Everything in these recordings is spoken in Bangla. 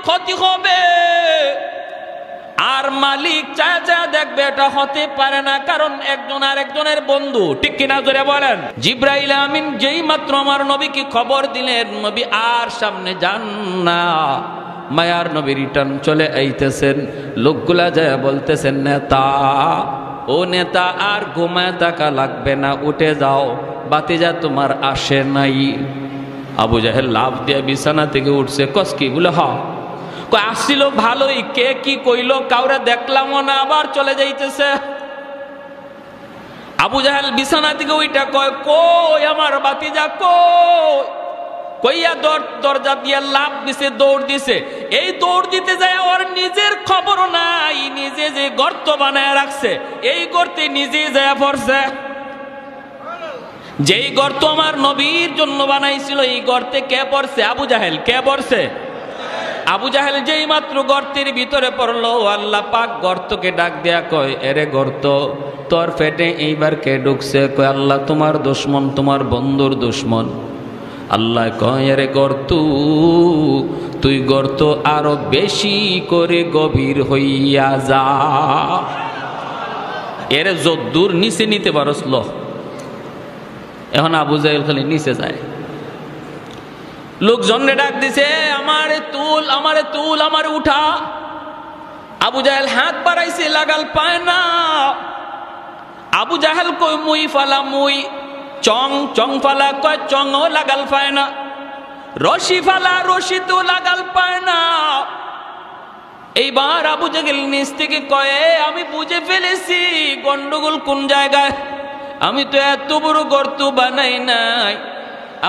ক্ষতি হবে। আর মালিক চায় চায় দেখবে এটা হতে পারে না, কারণ একজন আর একজনের বন্ধু, ঠিক কিনা জোরে বলেন। জিব্রাইল আমিন যেই মাত্র আমার নবীকে খবর দিলেন, নবী আর সামনে যান না, মায়ার নবী রিটার্ন চলে আইতেছেন। লোকগুলা যায় বলতেছেন, নেতা ও নেতা, আর ঘুমায় থাকা লাগবে না, উঠে যাও, বাতিজা তোমার আসে নাই। আবু জাহেল লাফ দিয়ে বিছানা থেকে উঠছে। কস কি বলে? হ আসছিল ভালোই, কে কি কইল কাউরে দেখলামও না, আবার চলে যাইতেছে। আবু জাহেল বিছানা থেকে ওইটা কয়, কই আমার বাতিজা কই? কইয়া দরজা দিয়ে লাফ দিছে, দৌড় দিছে। এই দৌড় দিতে যায় ওর নিজের খবর নাই, নিজে যে গর্ত বানায় রাখছে এই গর্তে নিজেই যায় পড়ছে। যেই গর্ত আমার নবীর জন্য বানাইছিল এই গর্তে কে পড়ছে? আবু জাহেল। কে পড়ছে? আবু জাহেল যেই মাত্র গর্তের ভিতরে পড়লো, আল্লাহ পাক গর্তকে ডাক দেয়া কয়, এরে গর্ত, তোর পেটে এইবার কে ঢুকছে? কয়, আল্লাহ তোমার দুশমন, তোমার বন্ধুর দুশমন। আল্লাহ কয়, এরে গর্ত, তুই গর্ত আরো বেশি করে গভীর হইয়া যা, এরে যদ্দূর নিচে নিতে পারস ল। এখন আবু জাহেল খালি নিচে যায়। লোকজনে ডাক দিছে, আমারে তুল, আমারে তুল, আমারে উঠা। আবু জাহেল হাত বাড়াইছে, লাগাল পায় না। আবু জাহেল কয়, মুই ফালা মুই, চং চং ফালা, কয় চংও লাগাল পায় না। রশি ফালা, রশি তো লাগাল পায় না। এইবার আবু জাহেল নিচ থেকে কয়, আমি বুঝে ফেলেছি গন্ডগোল কোন জায়গায়। আমি তো এত বড় গর্ত বানাই নাই,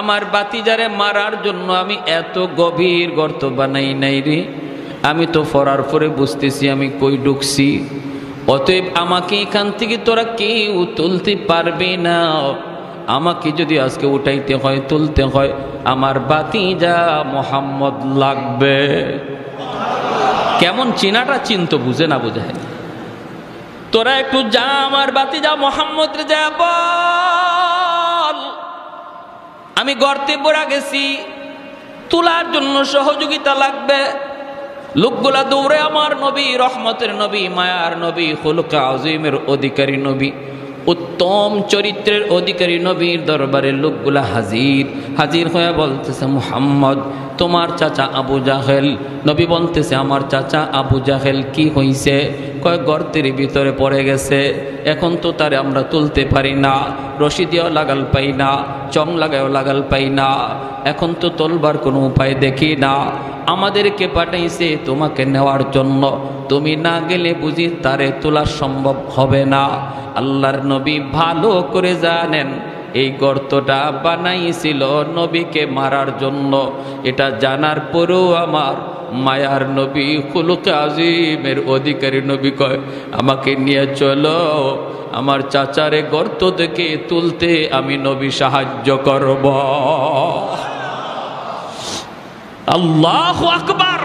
আমার বাতিজারে মারার জন্য আমি এত গভীর গর্ত বানাই নাই রে। আমি তো ফরার পরে বুঝতেছি আমি কই ঢুকছি। অতএব আমাকে এখান থেকে তোরা কেউ তুলতে পারবে না। আমাকে যদি আজকে উঠাইতে হয়, তুলতে হয়, আমার বাতিজা মোহাম্মদ লাগবে। কেমন চিনাটা চিন্ত বুঝে না বুঝে। তোরা একটু যা, আমার বাতিজা মোহাম্মদ রে যা বল, আমি গর্তে পড়া গেছি, তোলার জন্য সহযোগিতা লাগবে। লোকগুলা দৌড়ে আমার নবী, রহমতের নবী, মায়ার নবী, খুলুকে আযীমের অধিকারী নবী, উত্তম চরিত্রের অধিকারী নবীর দরবারে লোকগুলা হাজির। হাজির হয়ে বলতেছে, মুহাম্মদ, তোমার চাচা আবু জাহেল। নবী বলতেছে, আমার চাচা আবু জাহেল কি হইছে? কয়, গর্তের ভিতরে পড়ে গেছে, এখন তো তারে আমরা তুলতে পারি না, রশি দিয়েও লাগাল পাই না, চং লাগায়ও লাগাল পাই না, এখন তো তোলবার কোনো উপায় দেখি না। আমাদেরকে পাঠাইছে তোমাকে নেওয়ার জন্য, তুমি না গেলে বুঝি তারে তোলা সম্ভব হবে না। আল্লাহর নবী ভালো করে জানেন এই গর্তটা বানাইছিল নবীকে মারার জন্য। এটা জানার পরেও আমার মায়ার নবী, খুলুকে আযীমের অধিকারী নবী কয়, আমাকে নিয়ে চলো, আমার চাচারে গর্ত থেকে তুলতে আমি নবী সাহায্য করব। আল্লাহু আকবার।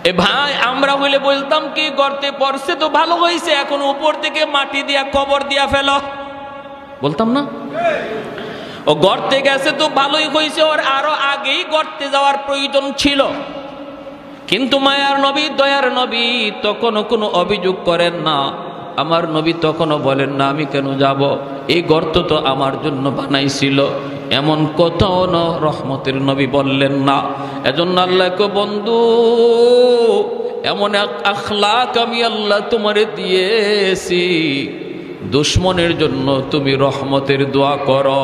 এ ভাই, আমরা হইলে বলতাম কি, গর্তে পড়ছে তো ভালো হয়েছে, এখন উপর থেকে মাটি দিয়া কবর দিয়া ফেলো, বলতাম না? ও গর্তে গেছে তো ভালোই হয়েছে, ওর আরো আগেই গর্তে যাওয়ার প্রয়োজন ছিল। কিন্তু মায়ার নবী, দয়ার নবী তখনও কোনো অভিযোগ করেন না। আমার নবী তখনও বলেন না আমি কেন যাব, এই গর্ত তো আমার জন্য বানাইছিল, এমন কোথাও না রহমতের নবী বললেন না। এজন্য আল্লাহকে, বন্ধু, এমন এক আখলাক আমি আল্লাহ তোমারে দিয়েছি, দুশ্মনের জন্য তুমি রহমতের দোয়া করো,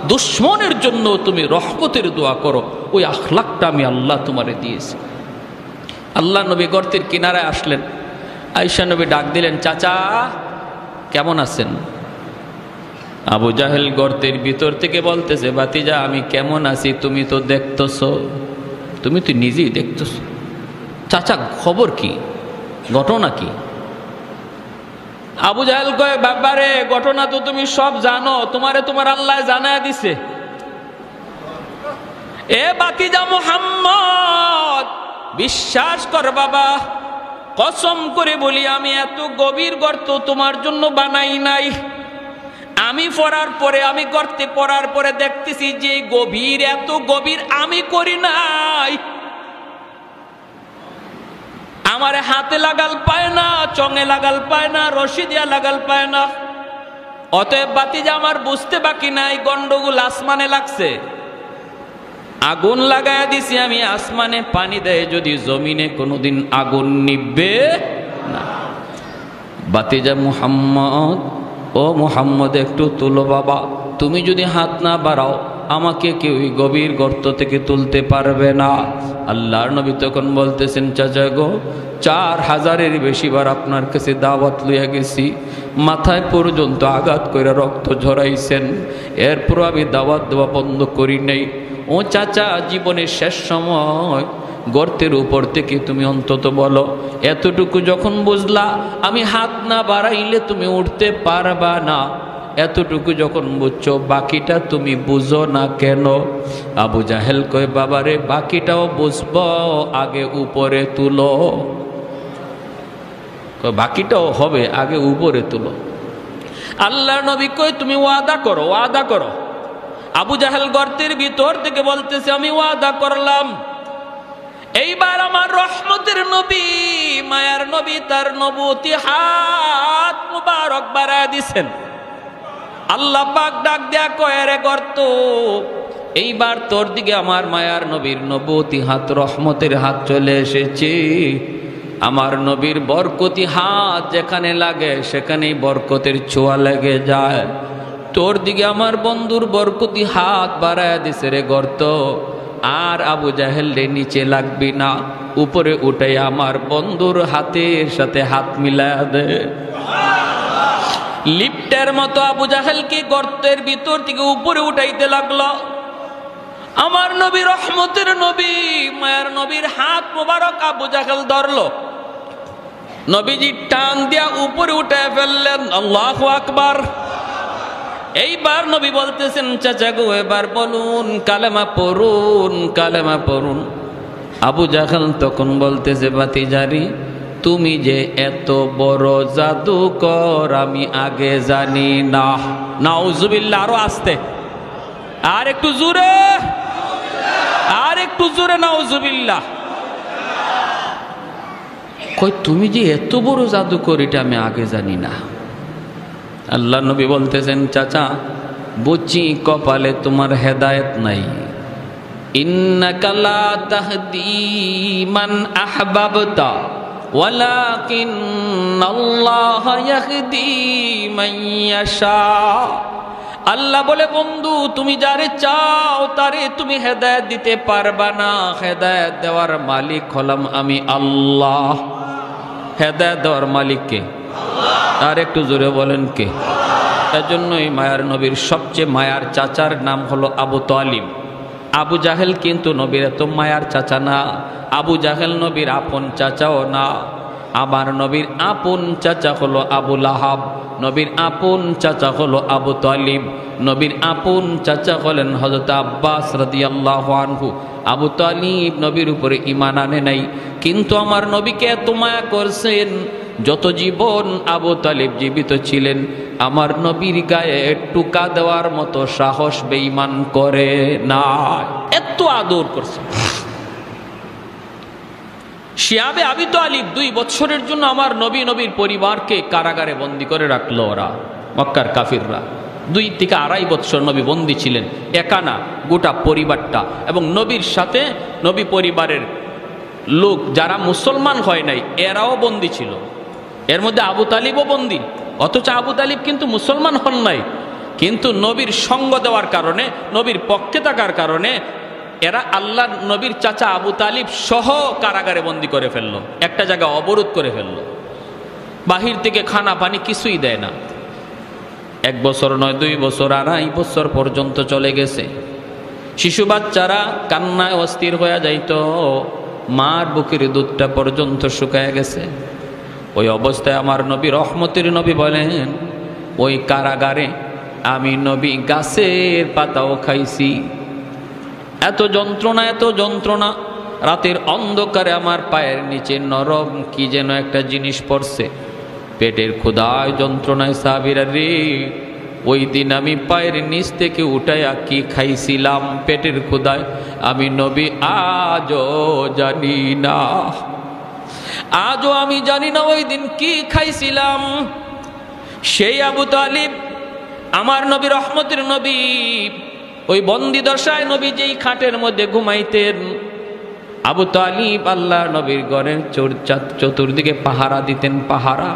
দুশ্মনের জন্য তুমি রহমতের দোয়া করো, ওই আখলাকটা আমি আল্লাহ তোমারে দিয়েছি। আল্লাহ নবী গর্তের কিনারায় আসলেন, আয়েশা নবী ডাক দিলেন, চাচা কেমন আছেন? আবু জাহেল গর্তের ভিতর থেকে বলতেছে, বাতিজা আমি কেমন আছি তুমি তো দেখতেছ, তুমি তো নিজেই দেখতেছ, চাচা খবর কি, ঘটনা কি? আবু জাহেল কয়, বাবারে ঘটনা তো তুমি সব জানো, তোমারে তোমার আল্লাহ জানায় দিছে। এ বাতিজা মুহাম্মদ, বিশ্বাস কর বাবা, কসম করে বলি আমি এত গভীর গর্ত তোমার জন্য বানাই নাই। আমি পড়ার পরে, আমি গর্তে পড়ার পরে দেখতেছি যে গভীর, এত গভীর আমি করি নাই। আমার হাতে লাগাল পায় না, চঙে লাগাল পায় না, রশি দিয়া লাগাল পায় না। অতএব বাতিজা আমার বুঝতে বাকি নাই গন্ডগোল আসমানে লাগছে। আগুন লাগায়া দিছি আমি, আসমানে পানি দেয় যদি, জমিনে কোনোদিন আগুন নিববে না। বাতিজা মুহাম্মদ, ও মুহাম্মদ একটু তুলো বাবা, তুমি যদি হাত না বাড়াও আমাকে কেউ গভীর গর্ত থেকে তুলতে পারবে না। আল্লাহর নবী তখন বলতেছেন, চাচা গো, 4000-এর বেশিবার আপনার কাছে দাওয়াত লইয়া গেছি, মাথায় পর্যন্ত আঘাত করে রক্ত ঝরাইছেন, এরপর আমি দাওয়াত দেওয়া বন্ধ করি নাই। ও চাচা, জীবনের শেষ সময় গর্তের উপর থেকে তুমি অন্তত বলো, এতটুকু যখন বুঝলা আমি হাত না বাড়াইলে তুমি উঠতে পারবা না, এতটুকু যখন বুঝছো বাকিটা তুমি বুঝো না কেন? আবু জাহেল কয়, বাবারে বাকিটাও বুঝবো, আগে উপরে তুলো। বাকিটাও হবে, আগে উপরে তুলো। আল্লাহর নবী কয়, তুমি ওয়াদা করো, ওয়াদা করো। আবু জাহেল গর্তের ভিতর থেকে বলতেছে, আমি ওয়াদা করলাম এইবার আমার রহমতের নবী, মায়ার নবী, তার নবুতি হাত মুবারক বাড়ায় দিছেন। আল্লাহ পাক ডাক দেয়া কয়, রে গর্ত, এইবার তোর দিকে আমার মায়ার নবীর নবুতি হাত, রহমতের হাত চলে এসেছে। আমার নবীর বরকতি হাত যেখানে লাগে সেখানেই বরকতের ছোঁয়া লেগে যায়। তোর দিকে আমার বন্ধুর বরকতি হাত বাড়ায় দিছে রে গর্ত। আর আবু জাহেল রে নিচে লাগবি না, উপরে উঠে আমার বন্ধুর হাতের সাথে হাত মিলায়া দে। লিফটের মতো আবু জাহেলকে গর্তের ভিতর থেকে উপরে উঠাইতে লাগলো। আমার নবী, রহমতের নবী, মায়ের নবীর হাত মোবারক আবু জাহেল ধরলো। নবীজি টান দিয়া উপরে উঠে ফেললেন। আল্লাহু আকবার। এইবার নবী বলতেছেন, চাচা গো, এবার বলুন, কালেমা পড়ুন, কালেমা পড়ুন। আবু জাহেল তখন বলতেছে, ভাতিজারি, তুমি যে এত বড় জাদুকর আমি আগে জানি না। নাউজুবিল্লাহ। আরো আস্তে, আর একটু জোরে, আর একটু জোরে, নাউজুবিল্লাহ। কই, তুমি যে এত বড় জাদুকর এটা আমি আগে জানি না। আল্লাহ নবী বলতেছেন, চাচা বুঝছি কপালে তোমার হেদায়েত নাই। ইন্নাকা লা তাহদি মান আহবাবতা ওয়ালাকিন্নাল্লাহ ইয়াহদি মান ইয়াশা। আল্লাহ বলে, বন্ধু, তুমি যারে চাও তারে তুমি হেদায়েত দিতে পারবা না, হেদায়েত দেওয়ার মালিক হলাম আমি আল্লাহ। হেদায়েত দেওয়ার মালিক কে? আর একটু জোরে বলেন কে? এজন্যই মায়ার নবীর সবচেয়ে মায়ার চাচার নাম হলো আবু তালিব। আবু জাহেল কিন্তু নবীর এত মায়ার চাচা না। আবু জাহেল নবীর আপন চাচাও না। আমার নবীর আপন চাচা হলো আবু লাহাব, নবীর আপন চাচা হলো আবু তালিব, নবীর আপন চাচা হলেন হযরত আব্বাস রাদিয়াল্লাহু আনহু। আবু তালিব নবীর উপরে ঈমান আনে নাই, কিন্তু আমার নবীকে এত মায়া করছেন, যত জীবন আবু তালিব জীবিত ছিলেন আমার নবীর গায়ে টুকা দেওয়ার মতো সাহস বেঈমান করে না, এত আদর করছে। শিয়াবে আবি তালিব 2 বছরের জন্য আমার নবীর পরিবারকে কারাগারে বন্দী করে রাখলো ওরা, মক্কার কাফিররা। 2 থেকে 2.5 বছর নবী বন্দী ছিলেন, একা না, গোটা পরিবারটা। এবং নবীর সাথে নবী পরিবারের লোক যারা মুসলমান হয় নাই এরাও বন্দী ছিল, এর মধ্যে আবু তালিবও বন্দী। অথচ আবু তালিব কিন্তু মুসলমান হন নাই, কিন্তু নবীর সঙ্গ দেওয়ার কারণে, নবীর পক্ষে থাকার কারণে এরা আল্লাহ নবীর চাচা আবু তালিব সহ কারাগারে বন্দী করে ফেললো, একটা জায়গায় অবরোধ করে ফেললো, বাহির থেকে খানা পানি কিছুই দেয় না। 1 বছর নয়, 2 বছর, 2.5 বছর পর্যন্ত চলে গেছে। শিশু বাচ্চারা কান্নায় অস্থির হয়ে যাইত, মার বুকের দুধটা পর্যন্ত শুকায় গেছে। ওই অবস্থায় আমার নবী, রহমতের নবী বলেন, ওই কারাগারে আমি নবী গাছের পাতাও খাইছি। এত যন্ত্রণা, এত যন্ত্রণা। রাতের অন্ধকারে আমার পায়ের নিচে নরম কি যেন একটা জিনিস পড়ছে, পেটের ক্ষুধায় যন্ত্রণায় সাহাবীরা রে ওই দিন আমি পায়ের নিচ থেকে উঠাইয়া কি খাইছিলাম পেটের ক্ষুধায় আমি নবী আজও জানি না। আজও আমি জানি না ওই দিন কি খাইছিলাম। সেই আবু তালিব আমার নবী, রহমতের নবী, ওই বন্দি দশায় নবী যেই খাটের মধ্যে ঘুমাইতেন, আবু তালিব আল্লাহ নবীর ঘরের চতুর্দিকে পাহারা দিতেন। পাহারা,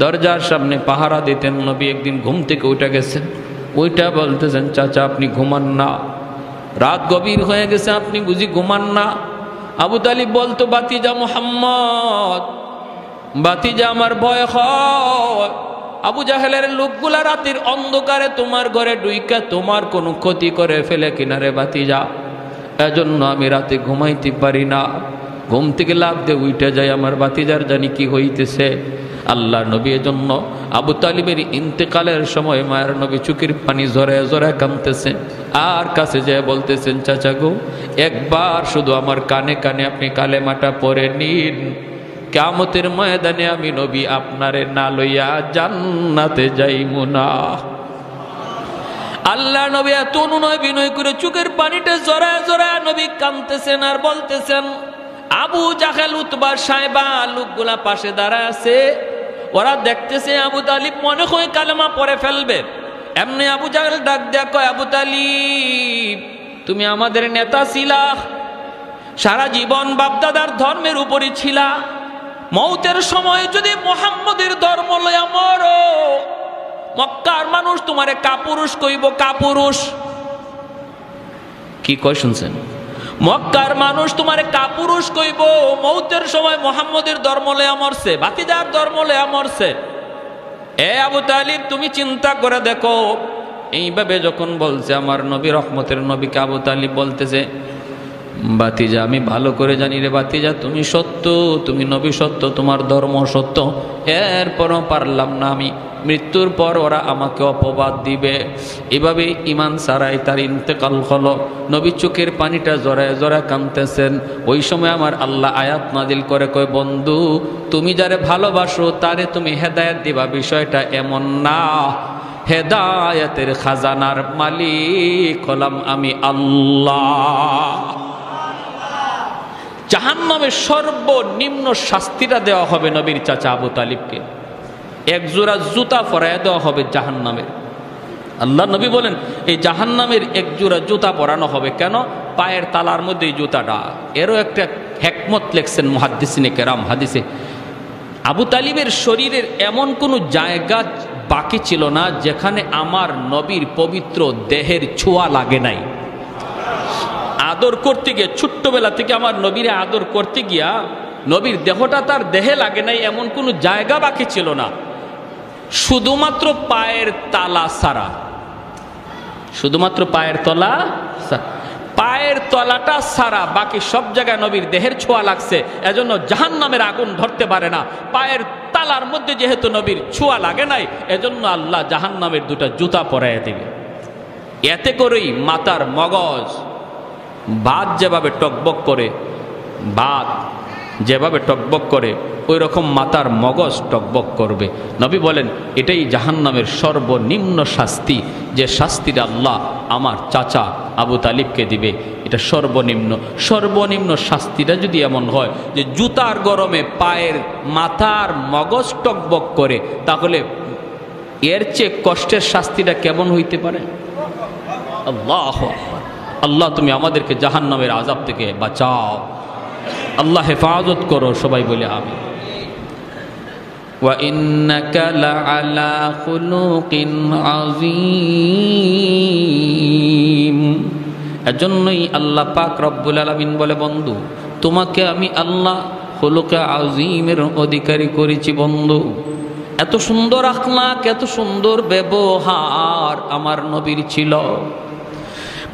দরজার সামনে পাহারা দিতেন। নবী একদিন ঘুম থেকে উঠে গেছেন, ওইটা বলতেছেন, চাচা আপনি ঘুমান না, রাত গভীর হয়ে গেছে, আপনি বুঝি ঘুমান না? আবু তালিব বলতো, বাতিজা মুহাম্মদ, বাতিজা আমার ভয় হয়, আবু জাহেলের লোকগুলা রাতের অন্ধকারে তোমার ঘরে ডুইকা তোমার কোনো ক্ষতি করে ফেলে কিনারে বাতিজা, এজন্য আমি রাতে ঘুমাইতে পারি না। ঘুম থেকে লাফ দিয়ে উঠে যায়, আমার বাতিজার জানি কি হইতেছে। আল্লাহ নবী এজন্য আবু তালিবের ইন্তেকালের সময় মায়ের নবী চোখের পানি ঝরে ঝরে কাঁদতেছেন, আর কাছে যেয়ে বলতেছেন, চাচা গো, একবার শুধু আমার কানে কানে আপনি কালেমাটা পড়ে নিন, কিয়ামতের ময়দানে আমি নবী আপনারে না লইয়া জান্নাতে যাইমু না। আল্লাহ নবী এত অনুনয় বিনয় করে চোখের পানিটা জড়ায় জড়ায় নবী কাঁদতেছেন আর বলতেছেন। আবু জাহেল, উতবা, সাইবা লোকগুলা পাশে দাঁড়ায় আছে, ওরা দেখতেছে আবু তালিব মনে হয় কালেমা পড়ে ফেলবে। এমনি আবু জাহেল ডাক দেয়া কয়, আবু তালিব তুমি আমাদের নেতা ছিলা, সারা জীবন বাপদাদার ধর্মের উপরই ছিলা, মৌতের সময় যদি মুহাম্মদের ধর্ম লইয়া মরো, মক্কার মানুষ তোমারে কাপুরুষ কইব। কাপুরুষ কি কয় শুনছেন? মক্কার মানুষ তোমারে কাপুরুষ কইব, মৌতের সময় মুহাম্মদের ধর্ম লইয়া মরছে, বাতিজার ধর্ম লইয়া মরছে। এ আবু তালিব তুমি চিন্তা করে দেখো। এইভাবে যখন বলছে আমার নবী, রহমতের নবীকে আবু তালিব বলতেছে, বাতিজা আমি ভালো করে জানি রে বাতিজা, তুমি সত্য, তুমি নবী সত্য, তোমার ধর্ম সত্য, এরপরও পারলাম না আমি, মৃত্যুর পর ওরা আমাকে অপবাদ দিবে। এভাবে ইমান সারাই তার ইন্তেকাল হলো। নবী চোখের পানিটা জড়ায় জড়ায় কাঁদতেছেন। ওই সময় আমার আল্লাহ আয়াত নাজিল করে কয়, বন্ধু তুমি যারে ভালোবাসো তারে তুমি হেদায়েত দিবা, বিষয়টা এমন না। হেদায়েতের খাজানার মালিক হলাম আমি আল্লাহ। জাহান্নামের সর্বনিম্ন শাস্তিটা দেওয়া হবে নবীর চাচা আবু তালিবকে, এক জোড়া জুতা পরাইয়া দেওয়া হবে জাহান্নামের। আল্লাহ নবী বলেন এই জাহান্নামের এক জোড়া জুতা পরানো হবে। কেন? পায়ের তালার মধ্যে এই জুতাটা। এরও একটা হিকমত লেখছেন মুহাদ্দিসিনে কেরাম হাদিসে। আবু তালিবের শরীরের এমন কোনো জায়গা বাকি ছিল না যেখানে আমার নবীর পবিত্র দেহের ছোঁয়া লাগে নাই। আদর করতে গিয়ে, ছোট্টবেলা থেকে আমার নবীরে আদর করতে গিয়া নবীর দেহটা তার দেহে লাগে নাই, এমন কোনো জায়গা বাকি ছিল না, শুধুমাত্র পায়ের তালা ছাড়া। শুধুমাত্র পায়ের তলা, পায়ের তলাটা ছাড়া বাকি সব জায়গায় নবীর দেহের ছোঁয়া লাগছে। এজন্য জাহান্নামের আগুন ধরতে পারে না। পায়ের তালার মধ্যে যেহেতু নবীর ছোঁয়া লাগে নাই, এজন্য আল্লাহ জাহান্নামের দুটা জুতা পরাইয়া দিবে। এতে করেই মাথার মগজ, ভাত যেভাবে টকবক করে, ভাত যেভাবে টকবক করে ওই রকম মাথার মগজ টকবক করবে। নবী বলেন এটাই জাহান্নামের সর্বনিম্ন শাস্তি, যে শাস্তিটা আল্লাহ আমার চাচা আবু তালিবকে দিবে। এটা সর্বনিম্ন। সর্বনিম্ন শাস্তিটা যদি এমন হয় যে জুতার গরমে পায়ের মাথার মগজ টকবক করে, তাহলে এর চেয়ে কষ্টের শাস্তিটা কেমন হইতে পারে? আল্লাহু আকবার। আল্লাহ তুমি আমাদেরকে জাহান্নামের আযাব থেকে বাঁচাও, আল্লাহ হেফাজত করো। সবাই বলে আমিন। ওয়া ইন্নাকা লাআলা খুলুকিন আযীম। এজন্যই আল্লাহ পাক রব্বুল আলামিন বলে, বন্ধু তোমাকে আমি আল্লাহ খুলুকে আযীমের অধিকারী করেছি। বন্ধু এত সুন্দর আখলাক, এত সুন্দর ব্যবহার আমার নবীর ছিল।